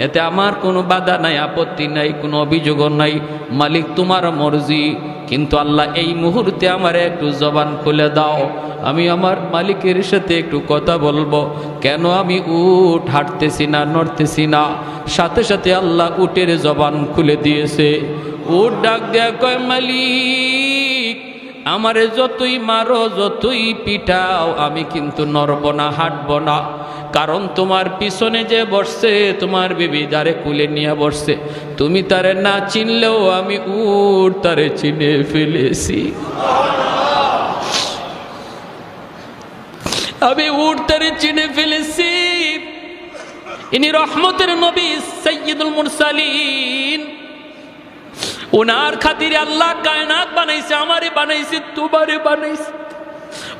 এতে আমার কোনো বাধা নাই, আপত্তি নাই, কোনো অভিযোগও নাই, মালিক তোমার মর্জি, কিন্তু আল্লাহ এই মুহূর্তে আমার একটু জবান খুলে দাও, আমি আমার মালিকের সাথে একটু কথা বলবো। কেন আমি উট হাঁটতেছি না, নড়তেছি না? সাথে সাথে আল্লাহ উটের জবান খুলে দিয়েছে। উট ডাক দেয়া কয়, মালিক আমারে যতই মারো, যতই পিটাও, আমি কিন্তু নড়ব না, হাঁটব না, কারণ তোমার পিছনে যে বসছে তোমার বিবি, যারে কুলে নিয়ে বসছে, তুমি তারে না চিনলেও আমি উট তারে চিনে ফেলেছি, আমি উট তারে চিনে ফেলেছি। ইনি রহমতের নবী সাইয়্যিদুল মুরসালিন, ওনার খাতিরে আল্লাহ কায়নাত বানাইছে, আমারে বানাইছে, তোমারে বানাইছে।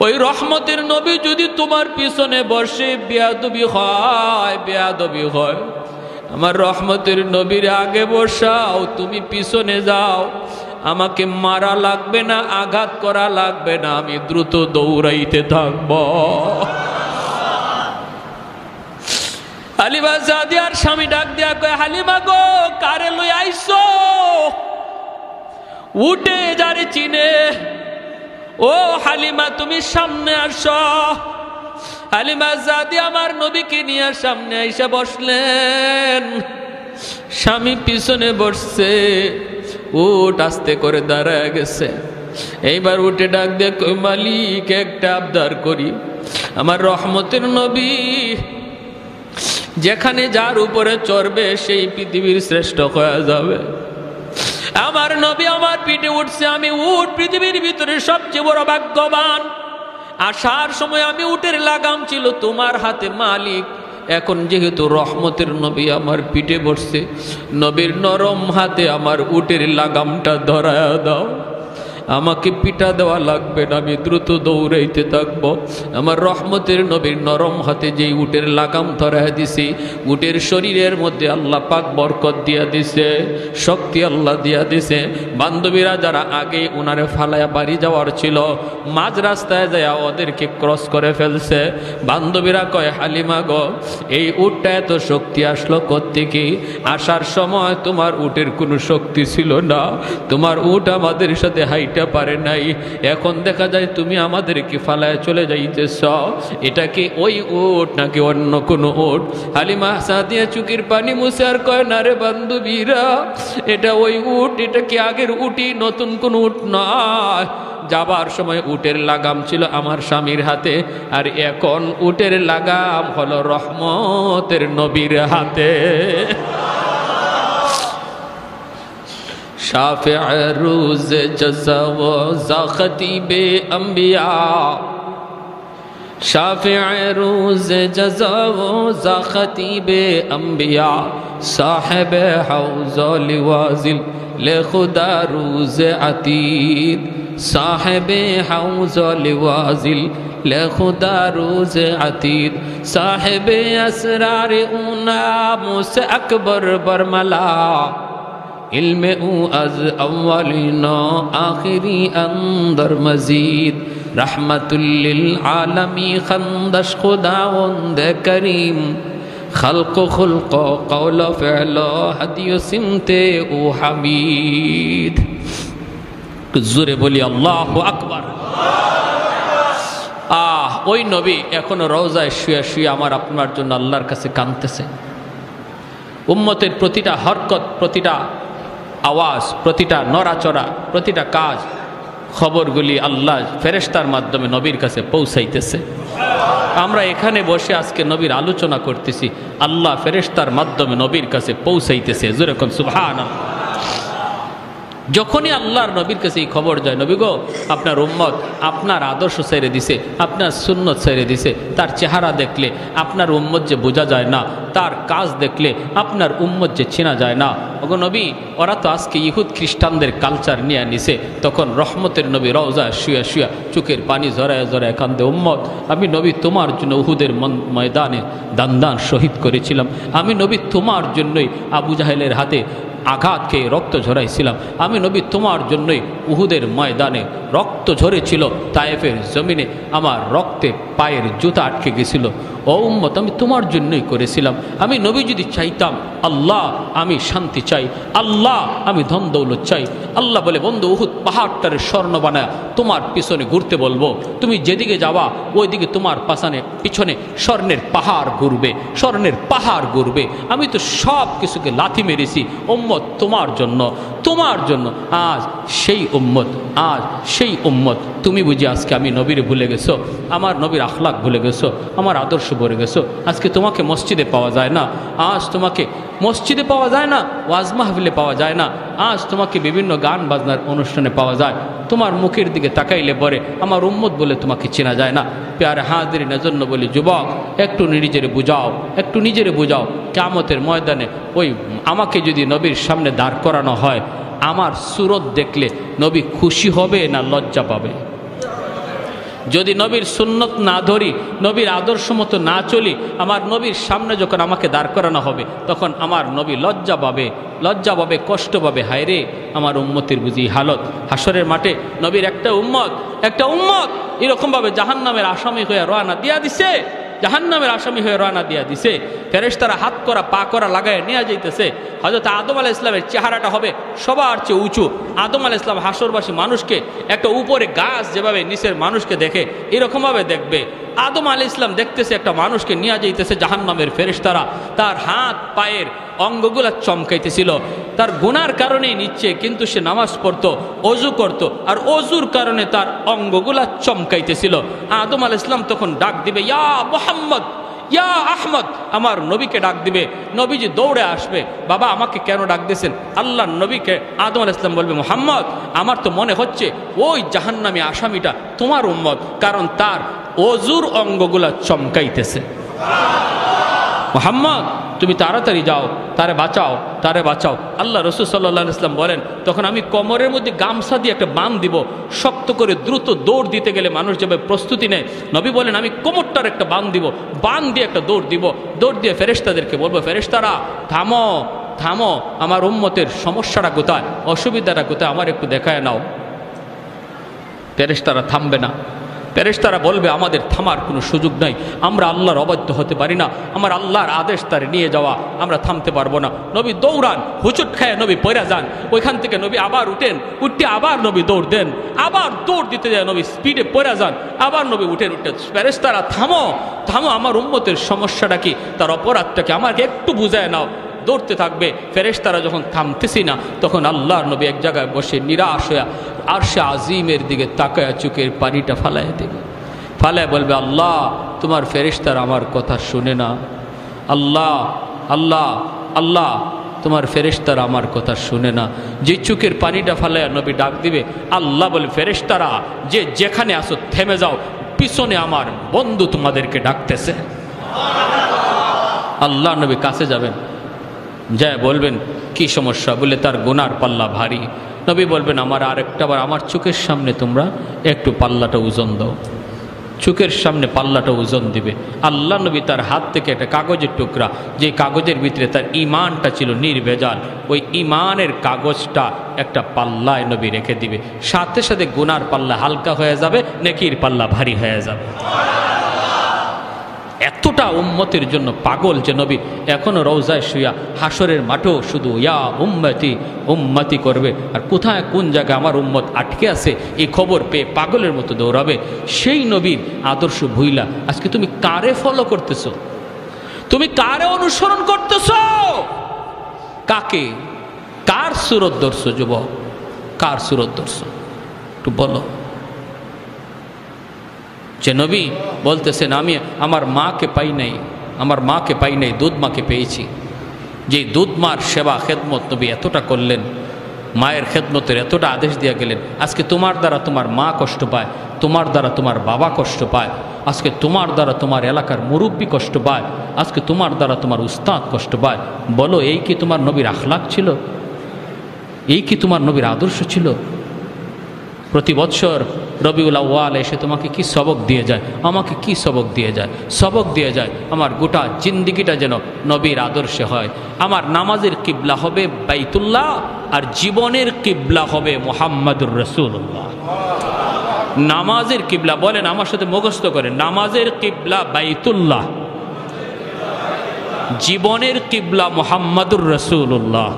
ওই রহমতের নবী যদি তোমার পিছনে বসে, বেয়াদবি হয়, বেয়াদবি হয়। আমার রহমতের নবীর আগে বসাও, তুমি পিছনে যাও, আমাকে মারা লাগবে না, আঘাত করা লাগবে না, আমি দ্রুত দৌড়াইতে থাকব। হালিমা সাদিয়ার স্বামী ডাক দিয়া কয়, হালিমা গো কারে লই আইছো? উঠে যারে চিনে, ও হালিমা তুমি সামনে আসো। হালিমা সাদিয়া আমার নবীকে নিয়ে সামনে আইসা বসলেন, স্বামী পিছনে বসছে, উট আস্তে করে দাঁড়ায় গেছে। এইবার উঠে ডাক দিয়ে কই, মালিক একটা আবদার করি, আমার রহমতের নবী যেখানে যার উপরে চড়বে সেই পৃথিবীর শ্রেষ্ঠ হয়ে যাবে। আমার নবী আমার পিঠে উঠছে, আমি উট পৃথিবীর ভিতরে সবচেয়ে বড় ভাগ্যবান। আসার সময় আমি উটের লাগাম ছিল তোমার হাতে মালিক, এখন যেহেতু রহমতের নবী আমার পিঠে বসছে, নবীর নরম হাতে আমার উটের লাগামটা ধরায়া দাও, আমাকে পিঠা দেওয়া লাগবে না, আমি দ্রুত দৌড়াইতে থাকবো। আমার রহমতের নবীর নরম হাতে যেই উটের লাগাম ধরায় দিছি, উটের শরীরের মধ্যে আল্লাহ পাক বরকত দিয়া দিছে, শক্তি আল্লাহ দিয়া দিছে। বান্ধবীরা যারা আগে ওনারে ফালায়া বাড়ি যাওয়ার ছিল, মাঝ রাস্তায় যায় ওদেরকে ক্রস করে ফেলছে। বান্ধবীরা কয়, হালিমা গো এই উটটা এত শক্তি আসলো কোত্থেকে? আসার সময় তোমার উটের কোনো শক্তি ছিল না, তোমার উট আমাদের সাথে হাইট পারে নাই, এখন দেখা যায় তুমি আমাদেরকে ফালায় চলে যাইতেছ, এটা কি ওই উট নাকি অন্য কোনো উট? হালিমা সাদিয়া চুকির পানি মুছে আর কয়, না রে বান্ধবীরা, এটা ওই উট, এটা কি আগের উটি, নতুন কোন উট নয়। যাবার সময় উটের লাগাম ছিল আমার স্বামীর হাতে, আর এখন উটের লাগাম হলো রহমতের নবীর হাতে। शाफ़िअ रूज़ जज़ा व ज़ा ख़तीबे अंबिया शाफ़िअ रोज़ जज़ा व ज़ा ख़तीब अंबिया साहिब हौज़ लिवाज़िल ले खुदा रोज़ अतीद साहिब हौज़ लिवाज़िल ले खुदा रोज़ अतीद साहिब असरार उनाम से अकबर बरमला इल्म उ अज अव्वलिनो आखिरी अंदर मजीद रहमतुल लिल आलमी खंदश खुदावंद करीम खल्क़ खुल्क़ क़ौल फ़िअल हदिय सिमते ओ हमीद। जोरे बोली अल्लाहु अकबर। ওই নবী এখনো রওজায় শুয়ে শুয়ে আমার আপনার জন্য আল্লাহর কাছে কাঁদতেছে। উম্মতের প্রতিটা হরকত, প্রতিটা আওয়াজ, প্রতিটা নড়াচড়া, প্রতিটা কাজ, খবরগুলি আল্লাহ ফেরেশতার মাধ্যমে নবীর কাছে পৌঁছাইতেছে। আমরা এখানে বসে আজকে নবীর আলোচনা করতেছি, আল্লাহ ফেরেশতার মাধ্যমে নবীর কাছে পৌঁছাইতেছে। যেরকম সুবহানাল্লাহ। যখনই আল্লাহর নবীর কাছে এই খবর যায়, নবী গো আপনার উম্মত আপনার আদর্শ ছেড়ে দিছে, আপনার সুন্নত ছেড়ে দিছে, তার চেহারা দেখলে আপনার উম্মত যে বোঝা যায় না, তার কাজ দেখলে আপনার উম্মত যে চেনা যায় না। ওগো নবী, ওরা তো আজকে ইহুদ খ্রিস্টানদের কালচার নিয়ে নিছে। তখন রহমতের নবী রওজায় শুয়া শুয়া চোখের পানি ঝরায় ঝরায় কান্দে, উম্মত আমি নবী তোমার জন্য উহুদের ময়দানে দান শহীদ করেছিলাম। আমি নবী তোমার জন্যই আবু জাহেলের হাতে আঘাত খেয়ে রক্ত ঝরাইছিলাম। আমি নবী তোমার জন্যই উহুদের ময়দানে রক্ত ঝরেছিল, তায়েফের জমিনে আমার রক্তে পায়ের জুতা আটকে গেছিল। ও উম্মত আমি তোমার জন্যই করেছিলাম। আমি নবী যদি চাইতাম, আল্লাহ আমি শান্তি চাই, আল্লাহ আমি ধন দৌলত চাই। আল্লাহ বলে বন্ধু উহুদ পাহাড়টারে স্বর্ণ বানায় তোমার পিছনে ঘুরতে বলবো, তুমি যেদিকে যাওয়া ওইদিকে তোমার পিছনে স্বর্ণের পাহাড় ঘুরবে, স্বর্ণের পাহাড় ঘুরবে। আমি তো সব কিছুকে লাথি মেরেছি উম্মত তোমার জন্য, তোমার জন্য। আজ সেই উম্মত তুমি বুঝি আজকে আমি নবীর ভুলে গেছো, আমার নবীর আখলাক ভুলে গেছো, আমার আদর্শ ভুলে গেছো। আজকে তোমাকে মসজিদে পাওয়া যায় না, আজ তোমাকে মসজিদে পাওয়া যায় না, ওয়াজ মাহফিলে পাওয়া যায় না, আজ তোমাকে বিভিন্ন গান বাজনার অনুষ্ঠানে পাওয়া যায়। তোমার মুখের দিকে তাকাইলে পরে আমার উম্মত বলে তোমাকে চেনা যায় না। প্যারে হাজিরিনের জন্য বলি যুবক, একটু নিজেরে বুঝাও। কিয়ামতের ময়দানে ওই আমাকে যদি নবীর সামনে দাঁড় করানো হয়, আমার সুরত দেখলে নবী খুশি হবে না লজ্জা পাবে? যদি নবীর সুন্নত না ধরি, নবীর আদর্শ মতো না চলি, আমার নবীর সামনে যখন আমাকে দাঁড় করানো হবে তখন আমার নবী লজ্জা পাবে, কষ্ট পাবে। হায় রে আমার উম্মতের বুঝি হালত। হাসরের মাঠে নবীর একটা উম্মত এরকমভাবে জাহান্নামের আসামি হয়ে রওনা দিয়া দিছে, ফেরেশতারা হাত করা পা করা লাগায় নিয়ে যাইতেছে। হযরত আদম আলাইহিস সালামের চেহারাটা হবে সবার চেয়ে উঁচু। আদম আলাইহিস সালাম হাসরবাসী মানুষকে একটা উপরে গাছ যেভাবে নিচের মানুষকে দেখে এরকমভাবে দেখবে। আদম আলাইহিস সালাম দেখতেছে একটা মানুষকে নিয়ে যাইতেছে জাহান্নামের ফেরেশতারা, তার হাত পায়ের অঙ্গগুলা চমকাইতেছিল। তার গুনার কারণেই নিচ্ছে, কিন্তু সে নামাজ পড়তো, অজু করত, আর অজুর কারণে তার অঙ্গগুলা চমকাইতেছিল। আদম আলাইহিস সালাম তখন ডাক দিবে, ইয়া মুহাম্মদ, ইয়া আহমদ, আমার নবীকে ডাক দিবে। নবীজি দৌড়ে আসবে, বাবা আমাকে কেন ডাক দিয়েছেন? আল্লাহ নবীকে আদম আলাইহিস সালাম বলবে, মুহাম্মদ আমার তো মনে হচ্ছে ওই জাহান্নামী আসামিটা তোমার উম্মত, কারণ তার অজুর অঙ্গগুলা চমকাইতেছে। মুহাম্মদ তুমি তাড়াতাড়ি যাও, তারে বাঁচাও। আল্লাহ রাসূল সাল্লাল্লাহু আলাইহি ওয়াসাল্লাম বলেন, তখন আমি কোমরের মধ্যে গামছা দিয়ে একটা বাঁধ দিব, শক্ত করে দ্রুত দৌড় দিতে গেলে মানুষ যাবে প্রস্তুতি নেয়। নবী বলেন আমি কোমরটার একটা বাঁধ দিব, বাঁধ দিয়ে একটা দৌড় দিব, দৌড় দিয়ে ফেরেশতাদেরকে বলবো, ফেরেশতারা থামো, আমার উম্মতের সমস্যাটা কোথায়, অসুবিধাটা কোথায়, আমার একটু দেখায় নাও। ফেরেশতারা থামবে না। ফেরেশতারা বলবে আমাদের থামার কোনো সুযোগ নাই, আমরা আল্লাহর অবাধ্য হতে পারি না, আমার আল্লাহর আদেশ তারে নিয়ে যাওয়া, আমরা থামতে পারবো না। নবী দৌড়ান, হুচুট খায় নবী পয়রা যান, ওইখান থেকে নবী আবার উঠতে আবার নবী দৌড় দেন, আবার দৌড় দিতে যায় নবী স্পিডে পয়রা যান, আবার নবী উঠে ফেরেশতারা থামো, আমার উম্মতের সমস্যাটা কি, তার অপরাধটাকে আমাকে একটু বুঝায় নাও। দৌড়তে থাকবে। ফেরেশতারা যখন থামতেছি না, তখন আল্লাহর নবী এক জায়গায় বসে নিরাশ হয়ে আরশে আজিমের দিকে তাকায়া চোখের পানিটা ফালায় দেবে, ফালায় বলবে, আল্লাহ তোমার ফেরেশতারা আমার কথা শুনে না, আল্লাহ তোমার ফেরেশতারা আমার কথা শুনে না। যে চোখের পানিটা ফালায় নবী ডাক দিবে, আল্লাহ বলে, ফেরেশতারা যে যেখানে আসো থেমে যাও, পিছনে আমার বন্ধু তোমাদেরকে ডাকতেছে। আল্লাহ নবী কাছে যাবেন, যায় বলবেন কি সমস্যা, বলে তার গুনার পাল্লা ভারী। নবী বলবেন আমার আরেকটাবার আমার চোখের সামনে তোমরা একটু পাল্লাটা ওজন দাও। চোখের সামনে পাল্লাটা ওজন দিবে। আল্লাহ নবী তার হাত থেকে একটা কাগজের টুকরা, যে কাগজের ভিতরে তার ইমানটা ছিল নির্ভেজাল, ওই ইমানের কাগজটা একটা পাল্লায় নবী রেখে দিবে। সাথে সাথে গুনার পাল্লা হালকা হয়ে যাবে, নেকির পাল্লা ভারী হয়ে যাবে। এতটা উম্মতের জন্য পাগল যে নবী এখনো রওজায় শুয়া হাসরের মাঠেও শুধু ইয়া উম্মতি উম্মতি করবে। আর কোথায় কোন জায়গায় আমার উম্মত আটকে আছে এই খবর পেয়ে পাগলের মতো দৌড়াবে। সেই নবীর আদর্শ ভুইলা আজকে তুমি কারে ফলো করতেছো? তুমি কারে অনুসরণ করতেছো? কাকে, কার সুরত ধরছো? যুবক, কার সুরত ধরছো একটু বলো। যে নবী বলতেছেন আমি আমার মাকে পাই নাই, আমার মাকে পাই নাই, দুধ মাকে পেয়েছি। যে দুধ মার সেবা খেদমত নবী এতটা করলেন, মায়ের খেদমতের এতটা আদেশ দিয়ে গেলেন। আজকে তোমার দ্বারা তোমার মা কষ্ট পায়, তোমার দ্বারা তোমার বাবা কষ্ট পায়, আজকে তোমার দ্বারা তোমার এলাকার মুরব্বী কষ্ট পায়, আজকে তোমার দ্বারা তোমার উস্তাদ কষ্ট পায়। বলো এই কি তোমার নবীর আখলাক ছিল? এই কি তোমার নবীর আদর্শ ছিল? প্রতি বৎসর রবিউল আউয়াল এসে তোমাকে কি সবক দিয়ে যায়, আমাকে কি সবক দিয়ে যায়? সবক দিয়ে যায় আমার গোটা জিন্দিগিটা যেন নবীর আদর্শে হয়। আমার নামাজের কিবলা হবে বাইতুল্লাহ, আর জীবনের কিবলা হবে মুহাম্মাদুর রাসূলুল্লাহ। নামাজের কিবলা বলেন, আমার সাথে মুখস্থ করেন, নামাজের কিবলা বাইতুল্লাহ, জীবনের কিবলা মুহাম্মাদুর রাসূলুল্লাহ।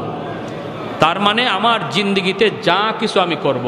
তার মানে আমার জিন্দিগিতে যা কিছু আমি করব,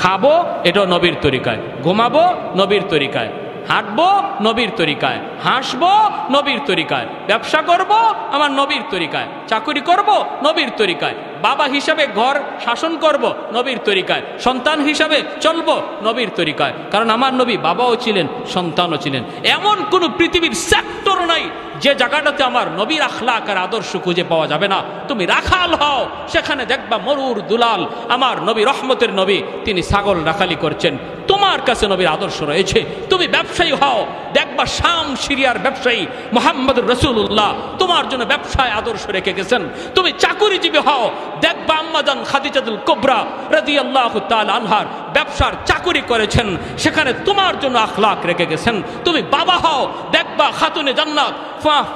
খাবো এটাও নবীর তরিকায়, ঘুমাবো নবীর তরিকায়, হাঁটবো নবীর তরিকায়, হাসবো নবীর তরিকায়, ব্যবসা করব আমার নবীর তরিকায়, চাকরি করব নবীর তরিকায়, বাবা হিসাবে ঘর শাসন করব নবীর তরিকায়, সন্তান হিসাবে চলবো নবীর তরিকায়। কারণ আমার নবী বাবাও ছিলেন, সন্তানও ছিলেন। এমন কোনো পৃথিবীর সেক্টর নাই যে জায়গাটাতে আমার নবীর আখলাক আর আদর্শ খুঁজে পাওয়া যাবে না। তুমি রাখাল হও, সেখানে দেখবা মরুর দুলাল আমার নবী, রহমতের নবী, তিনি ছাগল রাখালি করছেন, তোমার কাছে নবীর আদর্শ রয়েছে। তুমি ব্যবসায়ী হও, দেখবা শাম সিরিয়ার ব্যবসায়ী মুহাম্মদুর রাসূলুল্লাহ তোমার জন্য ব্যবসায় আদর্শ রেখে গেছেন। তুমি চাকুরিজীবী হও, দেখবা আম্মাজান খাদিজাতুল কুবরা রাদিয়াল্লাহু তাআলা আনহার ব্যবসার চাকুরি করেছেন, সেখানে তোমার জন্য আখলাক রেখে গেছেন। তুমি বাবা হও, দেখবা খাতুনে জান্নাত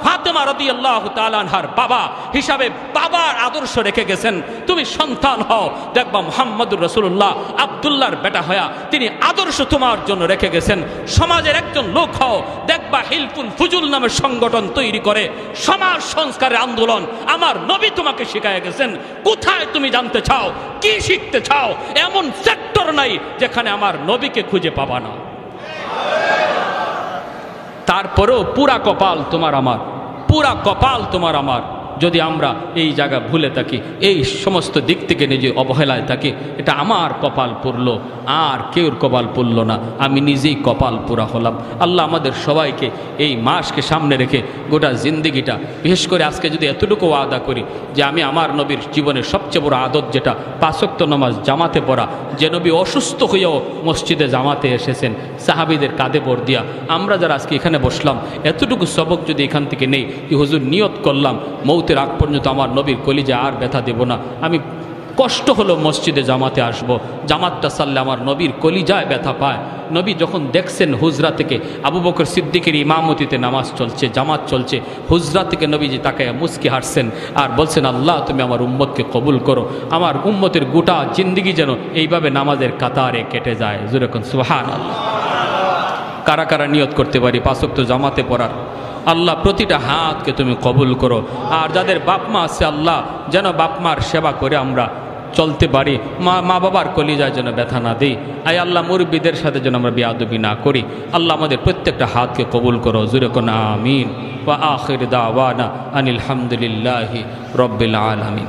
ফাতেমা রাদিয়াল্লাহু তাআলা আনহার বাবা হিসাবে বাবার আদর্শ রেখে গেছেন। তুমি সন্তান হও, দেখবা মুহাম্মদুর রাসূলুল্লাহ আব্দুল্লাহর বেটা হয়া তিনি আদর্শ তোমার জন্য রেখে গেছেন। সমাজের একজন লোক হও, দেখবা হিলফুল ফুজুল নামের সংগঠন তৈরি করে সমাজ সংস্কারের আন্দোলন আমার নবী তোমাকে শিখায় গেছেন। কোথায় তুমি জানতে চাও, কি শিখতে চাও? এমন সেক্টর নাই যেখানে আমার নবীকে খুঁজে পাবা না। তারপরেও পুরা কপাল তোমার আমার, পুরা কপাল তোমার আমার। যদি আমরা এই জায়গা ভুলে থাকি, এই সমস্ত দিক থেকে নিজে অবহেলায় থাকি, এটা আমার কপাল পুরল, আর কেউর কপাল পুরল না, আমি নিজেই কপাল পুরা হলাম। আল্লাহ আমাদের সবাইকে এই মাসকে সামনে রেখে গোটা জিন্দিগিটা, বিশেষ করে আজকে যদি এতটুকু ওয়াদা করি যে আমি আমার নবীর জীবনের সবচেয়ে বড় আদত যেটা 5 ওয়াক্ত নামাজ জামাতে পড়া, যে নবী অসুস্থ হয়েও মসজিদে জামাতে এসেছেন সাহাবীদের কাঁধে ভর দিয়া, আমরা যারা আজকে এখানে বসলাম এতটুকু সবক যদি এখান থেকে নেই কি হুজুর নিয়ত করলাম মৌতের আগ পর্যন্ত আমার নবীর কলিজা আর ব্যথা দেব না, আমি কষ্ট হলো মসজিদে জামাতে আসব, জামাতটা সারলে আমার নবীর কলিজায় ব্যথা পায়। নবী যখন দেখছেন হুজরা থেকে আবু বকর সিদ্দিকের ইমামতিতে নামাজ চলছে, জামাত চলছে, হুজরা থেকে নবীজি তাকে মুস্কি হাসছেন আর বলছেন আল্লাহ তুমি আমার উম্মতকে কবুল করো, আমার উম্মতের গোটা জিন্দিগি যেন এইভাবে নামাজের কাতারে কেটে যায়। যেরকম সুবহানাল্লাহ। কারা কারা নিয়ত করতে পারি 5 ওয়াক্ত জামাতে পড়ার? আল্লাহ প্রতিটা হাতকে তুমি কবুল করো। আর যাদের বাপমা আছে আল্লাহ যেন বাপমার সেবা করে আমরা চলতে পারি, মা বাবার কলিজায় যেন ব্যথা না দিই। আয় আল্লাহ মুরব্বীদের সাথে যেন আমরা বেয়াদবি না করি। আল্লাহ আমাদের প্রত্যেকটা হাতকে কবুল করো। জোরে কোন আমিন। ওয়া আখির দাওয়ানা আনিল হামদুলিল্লাহি রাব্বিল আলামিন।